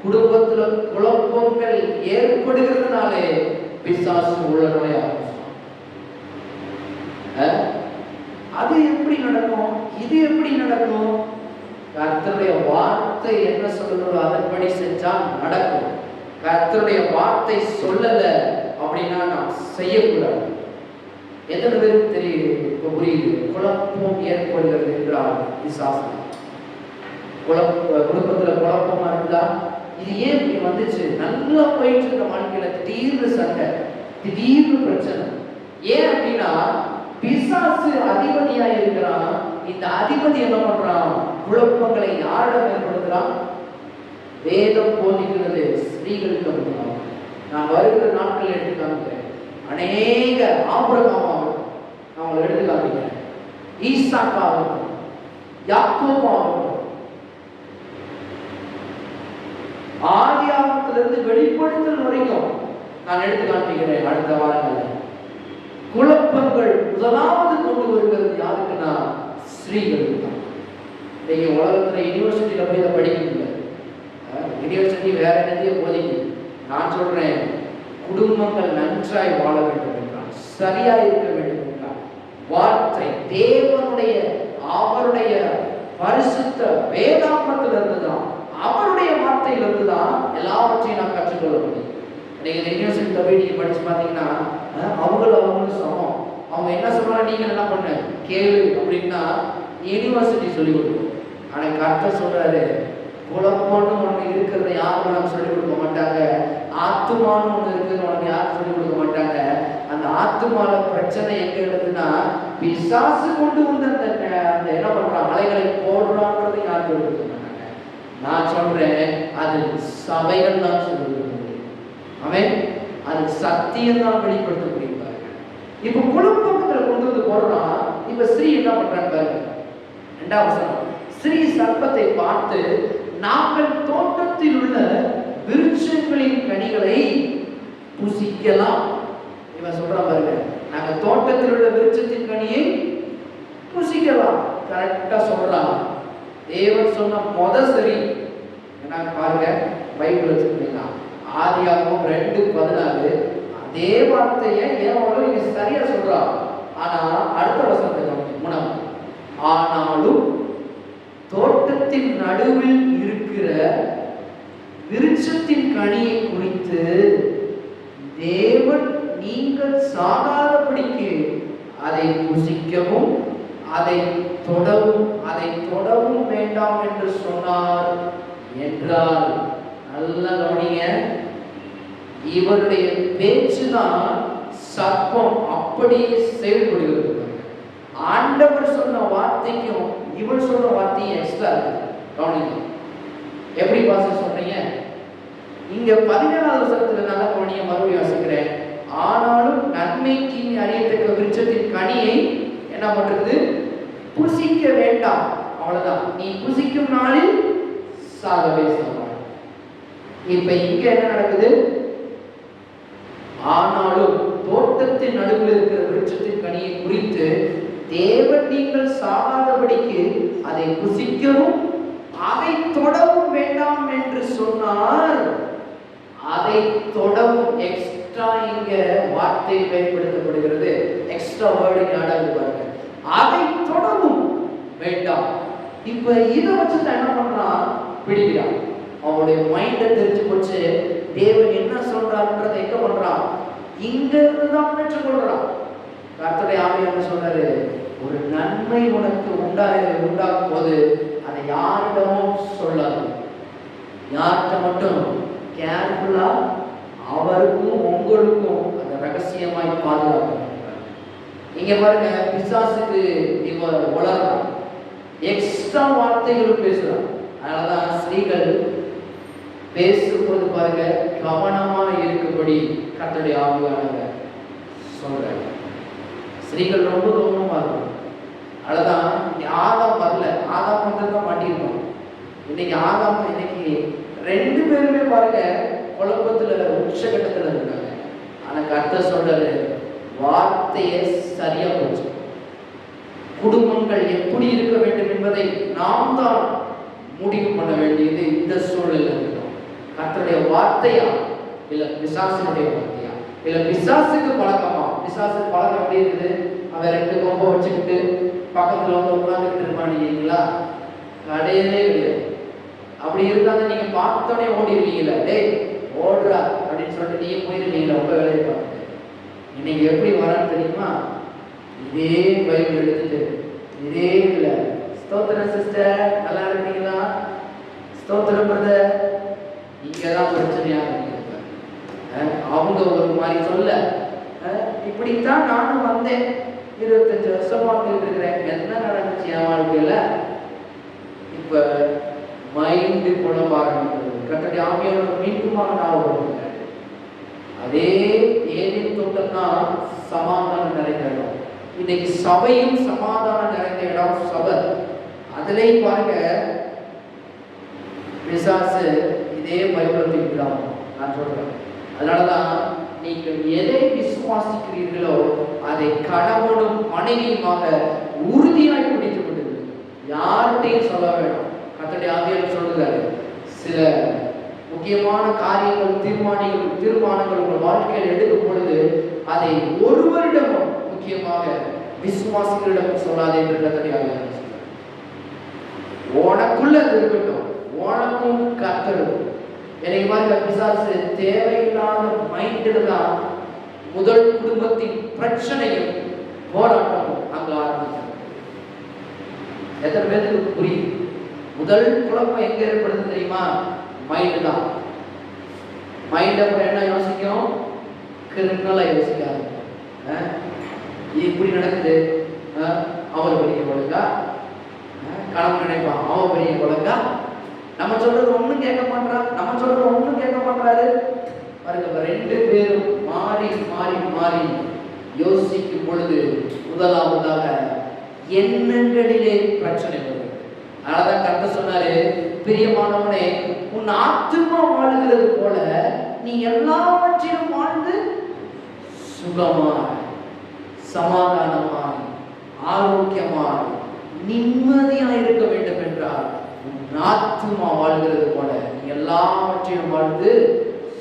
குடும்பத்துல குழப்பங்கள் ஏற்படுகிறதுனாலே பிசாசு உள்ள நுழைய ஆரம்பிச்சான். அது எப்படி நடக்கும், இது எப்படி நடக்கும்? கர்த்தருடைய வார்த்தை என்ன சொல்லுதோ அதன்படி செஞ்சா நடக்கும். கர்த்தருடைய வார்த்தை சொல்லல அப்படின்னா நாம் செய்யக்கூடாது. எத்தனை பேருக்கு தெரியும், இப்ப புரியுது? குழப்பம் ஏற்படுகிறது என்றால் பிசாசு. குடும்பத்துல குழப்பமா இருந்தா இது ஏன் இப்படி வந்துச்சு? நல்லா போயிட்டு இருக்க வாழ்க்கையில திடீர்னு சண்டை, திடீர்னு பிரச்சனை. ஏன் அப்படின்னா பிசாசு அதிபதியா இருக்கிறான். இந்த அதிபதி என்ன பண்றான்? குழப்பங்களை யாரிடம் ஏற்படுத்துறான்? வேதம் போதிக்கிறது ஸ்திரீகளுக்கு மட்டும்தான். நான் வருகிற நாட்கள் எடுத்து காமிக்கிறேன். அநேக ஆபிரகாமாகட்டும், நான் உங்களை எடுத்து காமிக்கிறேன். ஈசாக்காகட்டும், யாக்கோபாகட்டும், ஆதியாகமத்துல உருவாக்குறதுலேருந்து வெளிப்படுத்தல் வரைக்கும் நான் எடுத்து காண்பிக்கிறேன் அடுத்த வாரங்களில். குழப்பங்கள் முதலாவது கொண்டு வருகிறது யாருக்குன்னா ஸ்திரீகளுக்கு தான். இன்னைக்கு உலகத்துல யூனிவர்சிட்டியில போய் இதை படிக்க முடியாது. யூனிவர்சிட்டி வேற என்னத்தையே போதிக்குது. நான் சொல்றேன், குடும்பங்கள் நன்றாய் வாழ வேண்டும் என்றால், சரியா இருக்க வேண்டும் என்றால், வார்த்தை தேவனுடைய அவருடைய பரிசுத்த வேதாகமத்தில் இருந்துதான், அவருடைய வார்த்தையில இருந்துதான் எல்லாவற்றையும் நான் கற்றுக்கொள்ள முடியும். நீங்க யூனிவர்சிட்டியில போய் நீங்க படிச்சு பார்த்தீங்கன்னா அவங்களுக்கு சமம். அவங்க என்ன சொல்றாங்க, நீங்க என்ன பண்ண கேளு அப்படின்னா யூனிவர்சிட்டி சொல்லி கொடுக்கும். ஆனா கர்த்தர் சொல்றாரு, குழப்பம்னு ஒண்ணு இருக்கிறத யாரும் உனக்கு சொல்லிக் கொடுக்க மாட்டாங்க. ஆத்துமான்னு ஒண்ணு இருக்குது, உனக்கு யாரும் சொல்லிக் கொடுக்க மாட்டாங்க. அந்த ஆத்துமால பிரச்சனை எங்க இருக்குதுன்னா, பிசாசு கொண்டு வந்து அந்த என்ன பண்றான், அலைகளை போடுறான்றது யாரும் சொல்லிக் கொடுக்க மாட்டாங்க. நான் சொல்றேன், அது சபைகள் தான் சொல்லிக் கொடுக்க முடியும். அவன் அது சத்தியம் தான் வெளிப்படுத்த முடியும். இப்ப குழப்பத்துல கொண்டு வந்து போடுறான். இப்ப ஸ்ரீ என்ன பண்றாங்க பாருங்க, 2ஆம் வசனம். ஸ்ரீ சர்ப்பத்தை பார்த்து, நாங்கள் தோட்டத்தில் உள்ள விருட்சங்களின் கனிகளை புசிக்கலாம். இவன் சொல்றான் பாருங்க, நாங்க தோட்டத்தில் உள்ள விருட்சத்தின் கனியை புசிக்கலாம். கரெக்டா சொல்றான். தேவன் சொன்ன சரி என்ன பாருங்க, பைபிள் வச்சுருக்கீங்களா, ஆதியாகமம் 2:14. அதே வார்த்தையை ஏன் நீங்க சரியா சொல்றான். ஆனா அடுத்த வசனத்தை 3. ஆனாலும் தோட்டத்தின் நடுவில் இருக்கிற விருட்சத்தின் கனியை குறித்து தேவன் நீங்கள் சாகாதபடிக்கு அதை புசிக்கவும் அதை தொடவும் வேண்டாம் என்று சொன்னார் என்றால், நல்ல கவனிங்க, இவருடைய பேச்சுதான் சர்ப்பம் அப்படியே செயல்படுகிறது. ஆண்டவர் சொன்ன வார்த்தைக்கும் இவள் சொன்ன வார்த்தையும் எக்ஸ்ட்ரா இருக்கு. கவனிங்க, எப்படி பாச சொல்றீங்க? இங்க 17வது வசனத்துல நல்ல கவனிய மறுபடியும் வாசிக்கிறேன். ஆனாலும் நன்மை தீமை அறியத்தக்க விருட்சத்தின் கனியை என்ன பண்றது, புசிக்க வேண்டாம். அவ்வளவுதான், நீ புசிக்கும் நாளில் சாகவே சாவாய். இப்ப இங்க என்ன நடக்குது? ஆனாலும் தோட்டத்தின் நடுவில் இருக்கிற விருட்சத்தின் கனியை குறித்து தேவன் நீங்கள் சாகாதபடிக்கு அதை புசிக்கவும் அதை தொடவும் வேண்டாம் என்று சொன்னார். அதை தொடவும் எக்ஸ்ட்ரா இங்க வார்த்தை பயன்படுத்தப்படுகிறது. எக்ஸ்ட்ரா வேர்டு ஆடாது பாருங்க, அதை தொடவும் வேண்டாம். இப்ப இதை வச்சு என்ன பண்றான், பிடிக்கிறான். அவனுடைய மைண்டை தெரிஞ்சு போச்சு. தேவன் என்ன சொல்றாருன்றதை எங்க பண்றான், இங்க இருந்துதான் பெற்றுக்கொள்றான். கர்த்தருடைய ஆவியானவர் சொல்றாரு, ஒரு நன்மை உனக்கு உண்டாகும் போது அதை யாரிடமும் சொல்லாது. யார்கிட்ட மட்டும் கேர்ஃபுல்லா அவருக்கும் உங்களுக்கும் அந்த ரகசியமாய் பாதுகாக்கணும். இங்க பாருங்க, பிசாசுக்கு இவ வளர்றான், எக்ஸ்ட்ரா வார்த்தைகள் பேசுறான். அதனாலதான் ஸ்திரீகள் பேசும்போது பாருங்க கவனமா இருக்கும்படி கர்த்தருடைய ஆவியானவர் சொல்றாங்க. ஸ்திரீகள் ரொம்ப கவனமா இருக்கும். அதுதான் ஆதாம் வரல, ஆதாம் மட்டும்தான் மாட்டிருக்கோம். இன்னைக்கு ஆதாம் இன்னைக்கு 2 பேருமே பாருங்க குழப்பத்துல உச்சகட்டத்துல இருக்காங்க. ஆனா கர்த்தர் சொல்றாரு, வார்த்தையை சரியா போச்சு. குடும்பங்கள் எப்படி இருக்க வேண்டும் என்பதை நாம் தான் முடிவு பண்ண வேண்டியது இந்த சூழலில் இருக்கணும். கர்த்தருடைய வார்த்தையா இல்ல பிசாசினுடைய வார்த்தையா? இல்ல பிசாசுக்கு பழக்கமா? பிசாசுக்கு பழக்கம் எப்படி இருக்குது? அவன் 2 கொம்பை வச்சுக்கிட்டு பக்கத்துல வந்து உட்கார்ந்துக்கிட்டு இருப்பானீங்களா? கிடையவே கிடையாது. அப்படி இருந்தாலும் நீங்க பார்த்தோன்னே ஓடிடுவீங்களா, டேய் ஓடுறா அப்படின்னு சொல்லிட்டு நீங்க போயிருவீங்களா உங்க வேலையை பார்த்துட்டு. இன்னைக்கு எப்படி வரான்னு தெரியுமா? இதே பைபிள் எடுத்துட்டு இதே இல்ல, ஸ்தோத்திரம் சிஸ்டர் நல்லா இருக்கீங்களா, ஸ்தோத்திரம் பிரதர், இங்கதான் பிரச்சனையா இருக்கு. அவங்க ஒரு மாதிரி சொல்ல, இப்படித்தான் நானும் வந்தேன், 25 வருஷமா இருக்கிறேன், என்ன நடந்துச்சு என் வாழ்க்கையில? இப்ப மைண்டு குழம்ப ஆரம்பிக்கிறது. கர்த்தருடைய ஆவியானவர் மீண்டுமாக ஞாபகம். அதே ஏதேன் தோட்டம் தான் சமாதானம் நிறைந்த இடம். இன்னைக்கு சபையும் சமாதானம் நிறைந்த இடம் சபை. அதுலயும் பாருங்க பிசாசு இதே பைபிளை தூக்கிட்டான். நான் சொல்றேன். அதனாலதான் நீங்கள் எதை விசுவாசிக்கிறீர்களோ அதை கணவனும் மனைவியுமாக உறுதியாய் பிடித்துக் கொண்டிருக்கிறது. யார்கிட்டையும் சொல்ல வேண்டாம். கர்த்தருடைய ஆவியானவர் சொல்லுகிறாரு, சில முக்கியமான காரியங்கள் தீர்மானங்கள் உங்கள் வாழ்க்கையில் எடுக்கும் பொழுது அதை ஒருவரிடமும், முக்கியமாக விசுவாசிகளிடம் சொல்லாதே என்று கர்த்தருடைய ஆவியானவர் சொல்றார். உனக்குள்ள அது இருக்கட்டும், உனக்கும் கர்த்தரும். எனக்கு மாதிரி பிசாசு தேவையில்லாத மைண்டில் தான் முதல் குடும்பத்தின் பிரச்சனையும் போராட்டமும் அங்க ஆரம்பிச்சது. எத்தனை பேருக்கு புரியுது? முதல் குழப்பம் எங்க ஏற்படுது தெரியுமா? மைண்டு தான். மைண்ட் அப்புறம் என்ன யோசிக்கும்? கிரிமினலா யோசிக்காது. இப்படி நடக்குது, அவர் பெரிய ஒழுங்கா, கணவன் நினைப்பான் அவன் பெரிய ஒழுங்கா, நம்ம சொல்றது ஒண்ணும் கேட்க மாட்டான், நம்ம சொல்றது ஒண்ணும் கேட்க மாட்டாரு. பாருங்க, ரெண்டு பேரும் மாறி மாறி மாறி யோசிக்கும் பொழுது முதலாவதாக எண்ணங்களிலே பிரச்சனை வருது. அதனாலதான் கர்த்தர் சொன்னாரு, பிரியமானவனே, உன் ஆத்துமா வாழுகிறது போல நீ எல்லாவற்றையும் வாழ்ந்து சுகமாய், சமாதானமாய், ஆரோக்கியமாய், நிம்மதியாய் இருக்க வேண்டும் என்றால் உன் ஆத்துமா வாழ்கிறது போல நீ எல்லாவற்றையும் வாழ்ந்து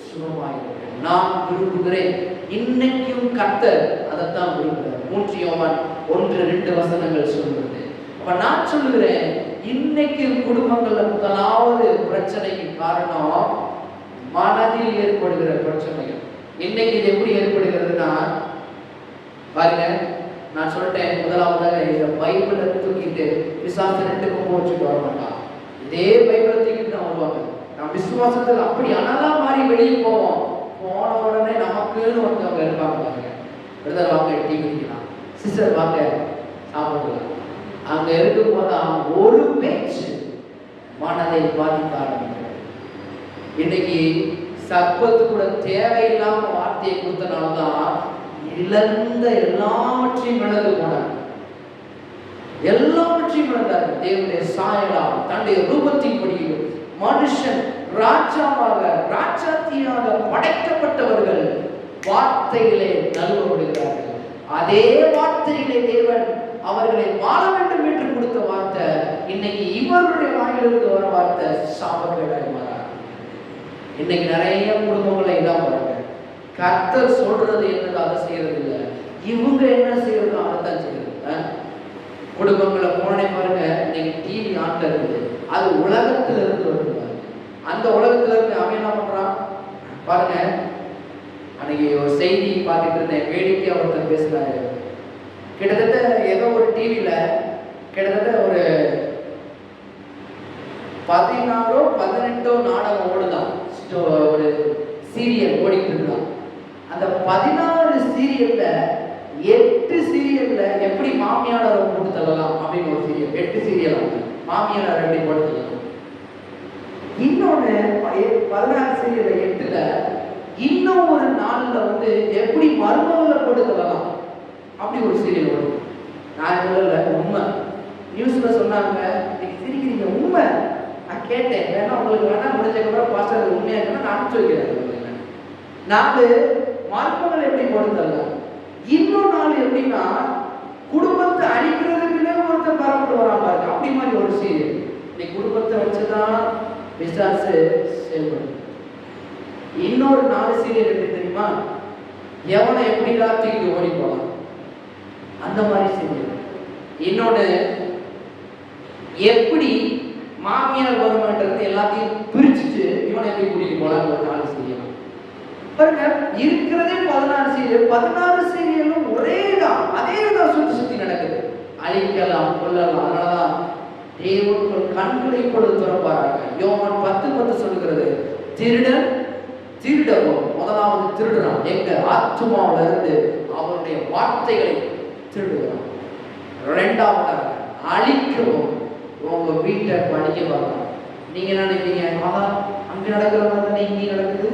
சுகமாய் இருக்க. நான் விரும்புகிறேன். இன்னைக்கும் கர்த்தர் அதைத்தான் விரும்புகிறார். 3 யோவான் 1-2 வசனங்கள் சொல்லுகிறது. அப்ப நான் சொல்லுகிறேன், இன்னைக்கு குடும்பங்கள்ல முதலாவது பிரச்சனைக்கு காரணம் மனதில் ஏற்படுகிற பிரச்சனைகள். இன்னைக்கு இது எப்படி ஏற்படுகிறதுனா, பாருங்க, நான் சொல்லிட்டேன், முதலாவதாக இந்த பைபிளை தூக்கிட்டு பிசாசு 2 கொம்பு வச்சுட்டு வர மாட்டான். இதே பைபிளை தூக்கிட்டு தான் வருவாங்க. நம்ம விசுவாசத்தில் அப்படி அனலா மாறி வெளியே போவோம். போன உடனே நமக்குன்னு ஒருத்தவங்க இருப்பாங்க. பாருங்க, பிரதர் வாங்க டீ குடிக்கலாம், சிஸ்டர் வாங்க சாப்பிடலாம். அங்க இருக்கும் போது ஒரு பேச்சு மனதை பாதிக்க ஆரம்பிக்கிறது. இன்னைக்கு சர்ப்பத்து கூட தேவையில்லாம வார்த்தையை கொடுத்தனால்தான் இழந்த எல்லாவற்றையும் இழந்து போனாங்க. எல்லாவற்றையும் இழந்தார்கள். தேவனுடைய சாயலால் தன்னுடைய ரூபத்தின் படியும் மனுஷன் ராஜாவாக ராஜாத்தியாக படைக்கப்பட்டவர்கள் வார்த்தைகளே நல்வப்படுகிறார்கள். அதே வார்த்தையிலே தேவன் அவர்களை வாழ வேண்டும் என்று கொடுத்த வார்த்தை இன்னைக்கு இவருடைய வாயிலிருந்து வர வார்த்தை சாபக்கேடாய் மாறார். இன்னைக்கு நிறைய குடும்பங்களை இதான் பாருங்க, கர்த்தர் சொல்றது என்னது அதை செய்யறது இல்லை, இவங்க என்ன செய்யறதோ அதைத்தான் செய்யறது. குடும்பங்களை போனே பாருங்க, இன்னைக்கு டிவி ஆன்ல இருக்குது, அது உலகத்துல இருந்து வருது. அந்த உலகத்துல இருந்து அவன் என்ன பண்றான் பாருங்க. அன்னைக்கு ஒரு செய்தி பார்த்துட்டு இருந்தேன், வேடிக்கையா ஒருத்தர் பேசுறாரு. கிட்டத்தட்ட ஏதோ ஒரு டிவியில கிட்டத்தட்ட ஒரு 14-18 நாடகம் ஓடுதான், ஒரு சீரியல் ஓடிட்டு இருக்கான். அந்த 16 சீரியல்ல 8 சீரியல்ல எப்படி மாமியாரை போட்டு தள்ளலாம் அப்படின்னு ஒரு சீரியல், 8 சீரியல் மாமியாரை எப்படி போட்டு தள்ளலாம். இன்னொன்னு 16 சீரியல்ல 8ல இன்னும் ஒரு நாள்ல எப்படி மர்மங்களை போட்டு தள்ளலாம் அப்படி ஒரு சீரியல் வரும். நான் சொல்லல, உண்மை நியூஸ்ல சொன்னாங்க. நீங்க சிரிக்கிறீங்க, உண்மை. நான் கேட்டேன், வேணா உங்களுக்கு வேணா முடிஞ்சதுக்கப்புறம் பாஸ்டர் உண்மையா இருக்குன்னா நான் அனுப்பிச்சு வைக்கிறேன். 4 மர்மங்கள் எப்படி போட்டு தள்ளலாம். இன்னும் 4 எப்படின்னா குடும்பத்தை அழிக்கிறதுக்குன்னே ஒருத்தர் பரப்பிட்டு வராம இருக்கு. அப்படி மாதிரி ஒரு சீரியல். நீ குடும்பத்தை வச்சுதான் பிசாசு செயல்படும். இன்னொரு 4 சீரியல் எப்படி தெரியுமா? எவனை எப்படி ராத்திரிக்கு ஓடி போகலாம் அந்த மாதிரி சீரியல். இன்னொன்று எப்படி மாமியார் வருமானது எல்லாத்தையும் பிரிச்சுட்டு இவனை எப்படி கூட்டிட்டு போலாம் ஒரு 4 சீரியல். பாருங்க, இருக்கிறதே 16 சீரியல். 16 சீரியலும் ஒரே தான், அதே தான் சுத்தி சுத்தி நடக்குது. அழிக்கலாம், கொல்லலாம். அதனாலதான் தேவன் கண்களை பொழுது திறப்பாராங்க. யோவான் 10:10 சொல்லுகிறது, திருடன் திருடவும், முதலாவது திருடுறான் எங்க ஆத்துமாவில இருந்து அவருடைய வார்த்தைகளை திருடுகிறான். 2வதாக அழிக்கவும் உங்க வீட்டை படிக்க பார்க்கலாம். நீங்க நினைப்பீங்க, அங்க நடக்கிற மாதிரி இங்கே நடக்குது,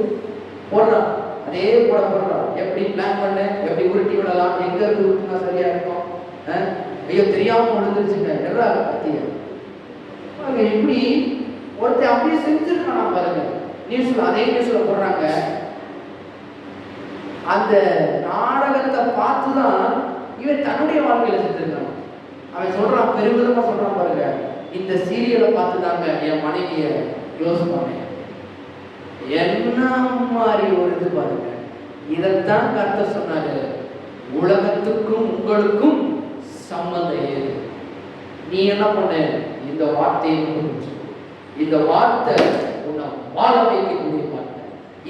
போடுறான், அதே போடுறான். எப்படி பிளான் பண்ண, எப்படி உருட்டி விடலாம், எங்க இருந்து உருட்டினா சரியா இருக்கும். ஐயோ தெரியாம விழுந்துருச்சுங்க, எல்லாம் கத்திய இப்படி ஒருத்தர் அப்படியே செஞ்சிருக்கான் பாருங்க. நியூஸ்ல அதே நியூஸ்ல போடுறாங்க. அந்த நாடகத்தை பார்த்துதான் இவன் தன்னுடைய வாழ்க்கையில செத்துருக்கான். அவன் சொல்றான், பெருமிதமா சொல்றான் பாருங்க, இந்த சீரியலை பார்த்துதாங்க என் மனைவிய க்ளோஸ் பண்ணேன். என்ன மாதிரி ஒரு இது பாருங்க. இதைத்தான் கர்த்தர் சொன்னாரு, உலகத்துக்கும் உங்களுக்கும் சம்பந்தம் ஏது. நீ என்ன பண்ண, இந்த வார்த்தையை புரிஞ்சு, இந்த வார்த்தை உன்னை வாழ வைக்கக்கூடிய வார்த்தை.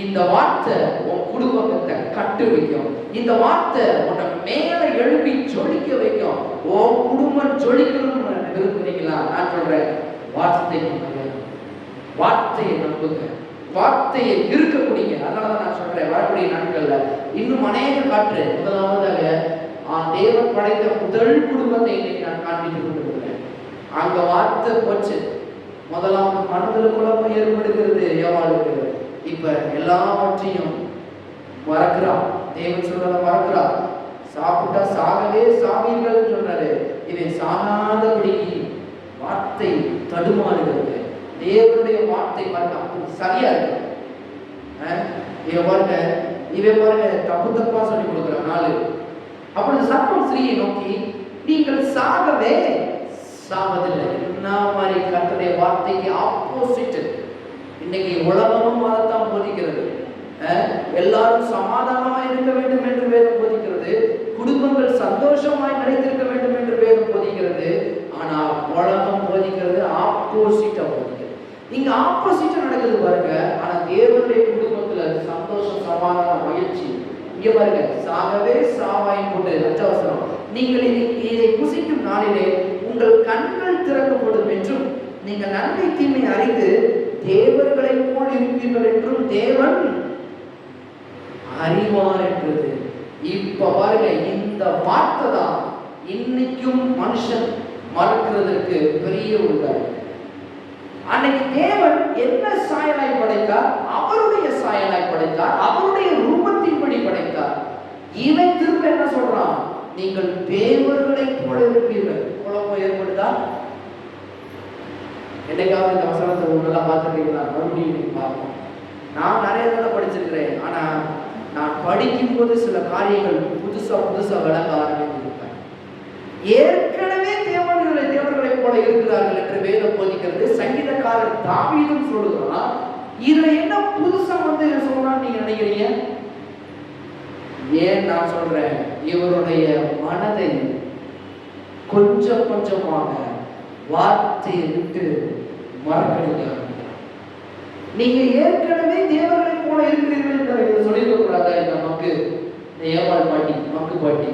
இந்த வார்த்தை உன் குடும்பத்தை கட்டு வைக்கும். இந்த வார்த்தை உன்னை மேல எழுப்பி ஜொலிக்க வைக்கும். உன் குடும்பம் ஜொலிக்கணும்னு விரும்புறீங்களா? நான் சொல்றேன், வார்த்தையை நம்புங்க, வார்த்தையை இருக்கக்கூடிய. அதனாலதான் நான் சொல்றேன், வரக்கூடிய நாட்கள்ல இன்னும் அநேக காற்று. முதலாவதாக தேவன் படைத்த முதல் குடும்பத்தை இன்னைக்கு நான் காண்பித்துக் கொண்டிருக்கிறேன். அங்க வார்த்தை போச்சு. முதலாவது மனதில் குழப்பம் ஏற்படுகிறது ஏவாளுக்கு. இப்ப எல்லாவற்றையும் மறக்கிறான். தேவன் சொல்றத மறக்கிறான். சாப்பிட்டா சாகவே சாவீர்கள் சொன்னாரு. இதை சாகாதபடி வார்த்தை தடுமாறுகிறது. தேவனுடைய வார்த்தை பாருங்க சரியா இருக்கு. இவன் பாருங்க தப்பு தப்பா சொல்லி கொடுக்குற நாலு. அப்பொழுது சர்ப்பம் ஸ்திரீயை நோக்கி, நீங்கள் சாகவே சாவதில்லை. என்ன மாதிரி கர்த்தருடைய வார்த்தைக்கு ஆப்போசிட். இன்னைக்கு உலகமும் அதைத்தான் போதிக்கிறது. எல்லாரும் சமாதானமாய் இருக்க வேண்டும் என்று வேதம் போதிக்கிறது. குடும்பங்கள் சந்தோஷமாய் நிலைத்திருக்க வேண்டும் என்று வேதம் போதிக்கிறது. ஆனா உலகம் போதிக்கிறது ஆப்போசிட்டா போதிக்கிறது. இங்க ஆப்போசிட்டா நடக்குது பாருங்க. ஆனா தேவனுடைய குடும்பத்துல சந்தோஷம், சமாதானம், மகிழ்ச்சி. இங்க பாருங்க, சாகவே சாவாய் போட்டு அச்சவசனம். நீங்கள் இதை புசிக்கும் நாளிலே உங்கள் கண்கள் திறக்கப்படும் என்றும் நீங்கள் நன்மை தீமை அறிந்து தேவர்களை போல் இருப்பீர்கள் என்றும் தேவன் அறிவார் என்றது. இப்ப பாருங்க, இந்த வார்த்தை தான் இன்னைக்கும் மனுஷன் மறக்கிறதுக்கு பெரிய உதாரணம். அன்னைக்கு தேவன் என்ன சாயலாய் படைத்தார்? அவருடைய சாயலாய் படைத்தார், அவருடைய ரூபத்தின்படி படைத்தார். இவன் திரும்ப என்ன சொல்றான்? நீங்கள் தேவர்களை போல இருப்பீர்கள். குழப்பம் ஏற்படுதா? என்னைக்காவது இந்த வசனத்தை நல்லா பார்த்துருக்கீங்களா? மறுபடியும் பார்ப்போம். நான் நிறைய தடவை படிச்சிருக்கிறேன். ஆனா நான் படிக்கும் போது சில காரியங்கள் புதுசா விளங்க ஆரம்பித்திருக்கேன். ஏற்கனவே தேவர்களை போல இருக்கிறார்கள் என்று வேதம் போதிக்கிறது. சங்கீதக்காரர் தாவீதும் சொல்லுகிறான். இதுல என்ன புதுசா சொல்றான்னு நீங்க நினைக்கிறீங்க? ஏன் நான் சொல்றேன், இவருடைய மனதை கொஞ்சமாக வார்த்தையை விட்டு மறக்கடிக்க. நீங்க ஏற்கனவே தேவர்களை போல இருக்கிறீர்கள் என்று சொல்லியிருக்க கூடாதா? இந்த மக்கு ஏவாள் பாட்டி, மக்கு பாட்டி,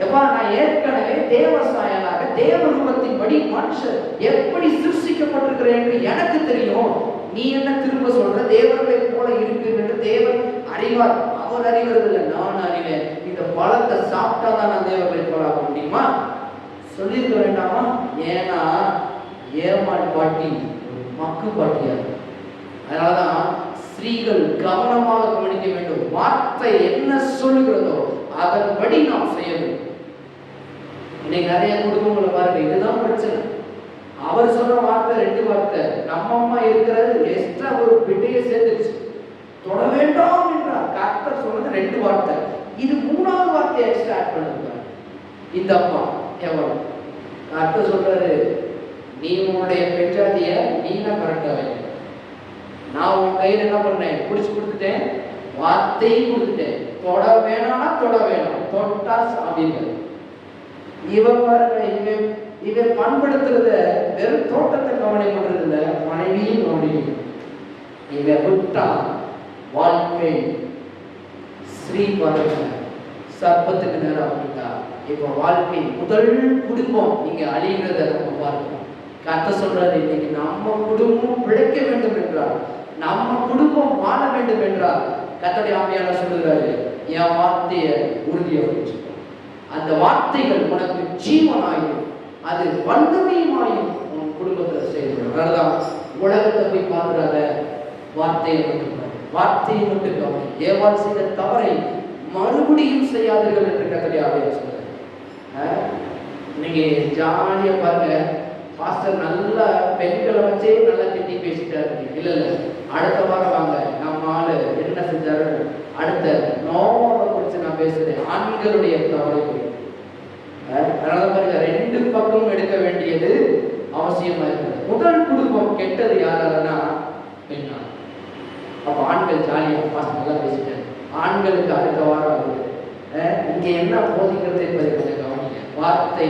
எப்பா நான் ஏற்கனவே தேவ சாயலாக தேவ ரூபத்தின்படி மனுஷன் எப்படி சிருஷ்டிக்கப்பட்டிருக்கிறேன் என்று எனக்கு தெரியும். நீ என்ன திரும்ப சொல்ற? தேவர்களை போல இருப்பீர்கள் என்று தேவன் அறிவார். அவர் அறிவதில்லை, நான் அறிவேன். இந்த பழத்தை சாப்பிட்டாதான் நான் தேவர்களை போல ஆக முடியுமா? சொல்லியிருக்க வேண்டாமா? ஏன்னா ஏமாள் பாட்டி மக்கு பாட்டியா. அதனாலதான் ஸ்திரீகள் கவனமாக கவனிக்க வேண்டும். வார்த்தை என்ன சொல்லுகிறதோ அதன்படி நாம் செய்ய வேண்டும். இன்னைக்கு நிறைய குடும்பங்களை பாருங்க, இதுதான் பிரச்சனை. அவர் சொல்ற வார்த்தை 2 வார்த்தை, நம்ம அம்மா இருக்கிறது எக்ஸ்ட்ரா ஒரு பிட்டையை சேர்த்துச்சு. தொட வேண்டாம் என்றார். கர்த்தர் சொன்னது 2 வார்த்தை. இது 3வது வார்த்தை எக்ஸ்ட்ரா ஆட் பண்ணிருக்காரு இந்த அம்மா. எவ்வளவு கர்த்தர் சொல்றாரு, நீ உன்னுடைய பெற்றாதிய நீனா கரெக்டா வைக்க. நான் உன் கையில் என்ன பண்ணேன்? பிடிச்சு கொடுத்துட்டேன், வார்த்தையும் கொடுத்துட்டேன். தொட வேணாம்னா தொட வேணாம், தொட்டா சாப்பிடுங்க. இவன் பாருங்க, இவன் பண்படுத்துறத வெறும் தோட்டத்தை கவனிக்க பண்றது இல்ல, மனைவியும் கவனிக்கணும். இவன் விட்டா வாழ்க்கை ஸ்ரீ பாருங்க சர்ப்பத்துக்கு நேரம் விட்டா. இப்போ வாழ்க்கை முதல் குடும்பம் நீங்க அழிகிறத நம்ம பார்க்கணும். கர்த்தர் சொல்றாரு, இன்னைக்கு நம்ம குடும்பம் பிழைக்க வேண்டும் என்றார், நம்ம குடும்பம் வாழ வேண்டும் என்றார். கர்த்தருடைய ஆவியானவர் சொல்லுகிறாரு, என் வார்த்தையை உறுதியாக வச்சுக்கோ. அந்த வார்த்தைகள் உனக்கு ஜீவனாயும் அது வல்லமையுமாயும் உன் குடும்பத்தில் செய்யணும். அதனாலதான் உலகத்தை போய் பார்க்கிறாத, வார்த்தையை மட்டும் வார்த்தையை மட்டும் கவனி. ஏவாள் செய்த தவறை மறுபடியும் செய்யாதீர்கள் என்று கர்த்தருடைய ஆவியானவர் சொல்றாரு. இன்னைக்கு ஜாலியா பாருங்க, பாஸ்டர் நல்ல பெண்களை வச்சே நல்லா திட்டி பேசிட்டாரு. இல்ல அடுத்த வாரம் வாங்க, நம்ம ஆளு என்ன செஞ்சாரு, அடுத்த நோவை குறித்து நான் பேசுறேன், ஆண்களுடைய தவறை குறித்து. அதனால பாருங்க, ரெண்டு பக்கம் எடுக்க வேண்டியது அவசியமா இருக்குது. முதல் குடும்பம் கெட்டது யாராலன்னா பெண்ணா. அப்ப ஆண்கள் ஜாலியா நல்லா பேசிட்டாரு. ஆண்களுக்கு அடுத்த வாரம் ஆகுது. இங்க என்ன போதிக்கிறது என்பதை கொஞ்சம் கவனிங்க. வார்த்தை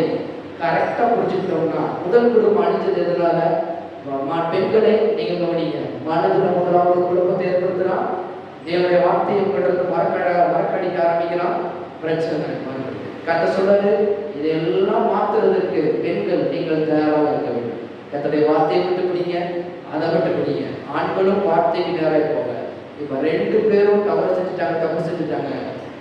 கரெக்டா புரிஞ்சுக்கிட்டோம்னா, முதல் குடும்பம் அழிஞ்சது எதனால? பெண்களே நீங்க கவனிங்க. மனதுல முதலாவது குடும்பத்தை ஏற்படுத்துறான், தேவனுடைய வார்த்தையை உங்களிடத்து மறக்கடிக்க ஆரம்பிக்கிறான், பிரச்சனை. கத்த சொல்றது, இதையெல்லாம் மாத்துறதுக்கு பெண்கள் நீங்கள் தயாராக இருக்க வேண்டும். கத்தோடைய வார்த்தையை விட்டு பிடிங்க, அதை விட்டு பிடிங்க. ஆண்களும் வார்த்தைக்கு நேராக போங்க. இப்ப ரெண்டு பேரும் தப்பு செஞ்சுட்டாங்க.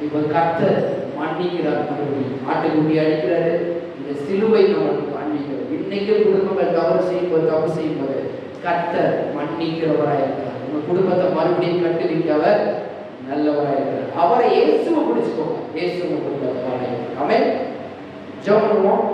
இப்ப கர்த்தர் மன்னிக்கிறார். மறுபடியும் ஆட்டுக்குட்டி அடிக்கிறாரு. இந்த சிலுவை நம்மளுக்கு மன்னிக்கிறார். இன்னைக்கு குடும்பங்கள் தப்பு செய்யும்போது கர்த்தர் மன்னிக்கிறவராக இருக்கிறார். உங்க குடும்பத்தை மறுபடியும் கட்டுவிக்க அவர் நல்லவராக இருக்கிறார். அவரை இயேசுவை பிடிச்சுக்கோங்க. இயேசுவை குடும்பத்தை ஆமென். ஜெபம் பண்ணுவோம்.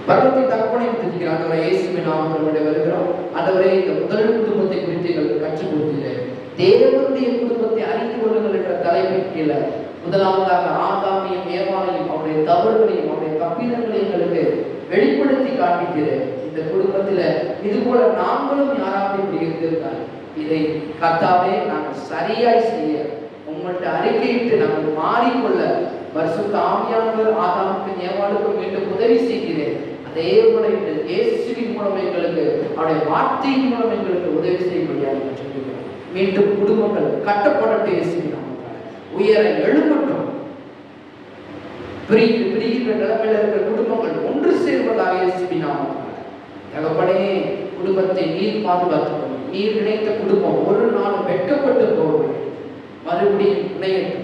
பரலோகத்தின் தகப்பனை துதிக்கிறோம். ஆண்டவரே, இயேசுவின் நாமத்தில் வருகிறோம். ஆண்டவரே, இந்த முதல் குடும்பத்தை குறித்து எங்களுக்கு கற்றுக் கொடுத்தீர்கள். தேவனுடைய குடும்பத்தை அறிந்து கொள்ளுங்கள் என்ற தலைப்பின் கீழே முதலாவதாக ஆதாமையும் ஏவாளையும் அவருடைய தவறுகளையும் அவருடைய கப்பீரங்களையும் எங்களுக்கு வெளிப்படுத்தி காண்பிக்கிறேன். இந்த குடும்பத்துல இது போல நாங்களும் யாராவது இப்படி இருந்திருந்தால் இதை கர்த்தாவே நாங்கள் சரியாய் செய்ய உங்கள்கிட்ட அறிக்கையிட்டு நாங்கள் மாறிக்கொள்ள பரிசுத்த ஆவியானவர் ஆதாமுக்கும் ஏவாளுக்கும் மீண்டும் உதவி செய்கிறேன். அதே போல இந்த இயேசுவின் மூலம் எங்களுக்கு, அவருடைய வார்த்தையின் மூலம் எங்களுக்கு உதவி செய்யும்படியாக சொல்லுகிறோம். மீண்டும் குடும்பங்கள் கட்டப்படட்டும். இயேசுவின் நாமத்தால் உயர எழுப்பட்டும். பிரிகின்ற நிலைமையில் இருக்கிற குடும்பங்கள் ஒன்று சேர்வதாக இயேசுவின் நாமத்தால். தகப்பனே, குடும்பத்தை நீர் பாதுகாத்துக்கணும். நீர் நினைத்த குடும்பம் ஒரு நாள் வெட்கப்பட்டு போகவில்லை, மறுபடியும் இணையட்டும்.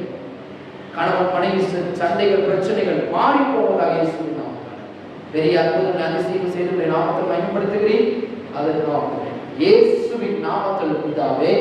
கணவன் மனைவி சண்டைகள் பிரச்சனைகள் மாறி போவதாக இயேசுவின் நாமத்தால். பெரிய அற்புதங்களை அதிசயம் செய்து நாமத்தை பயன்படுத்துகிறேன். அதற்காக இயேசுவின் நாமத்தில் பிதாவே.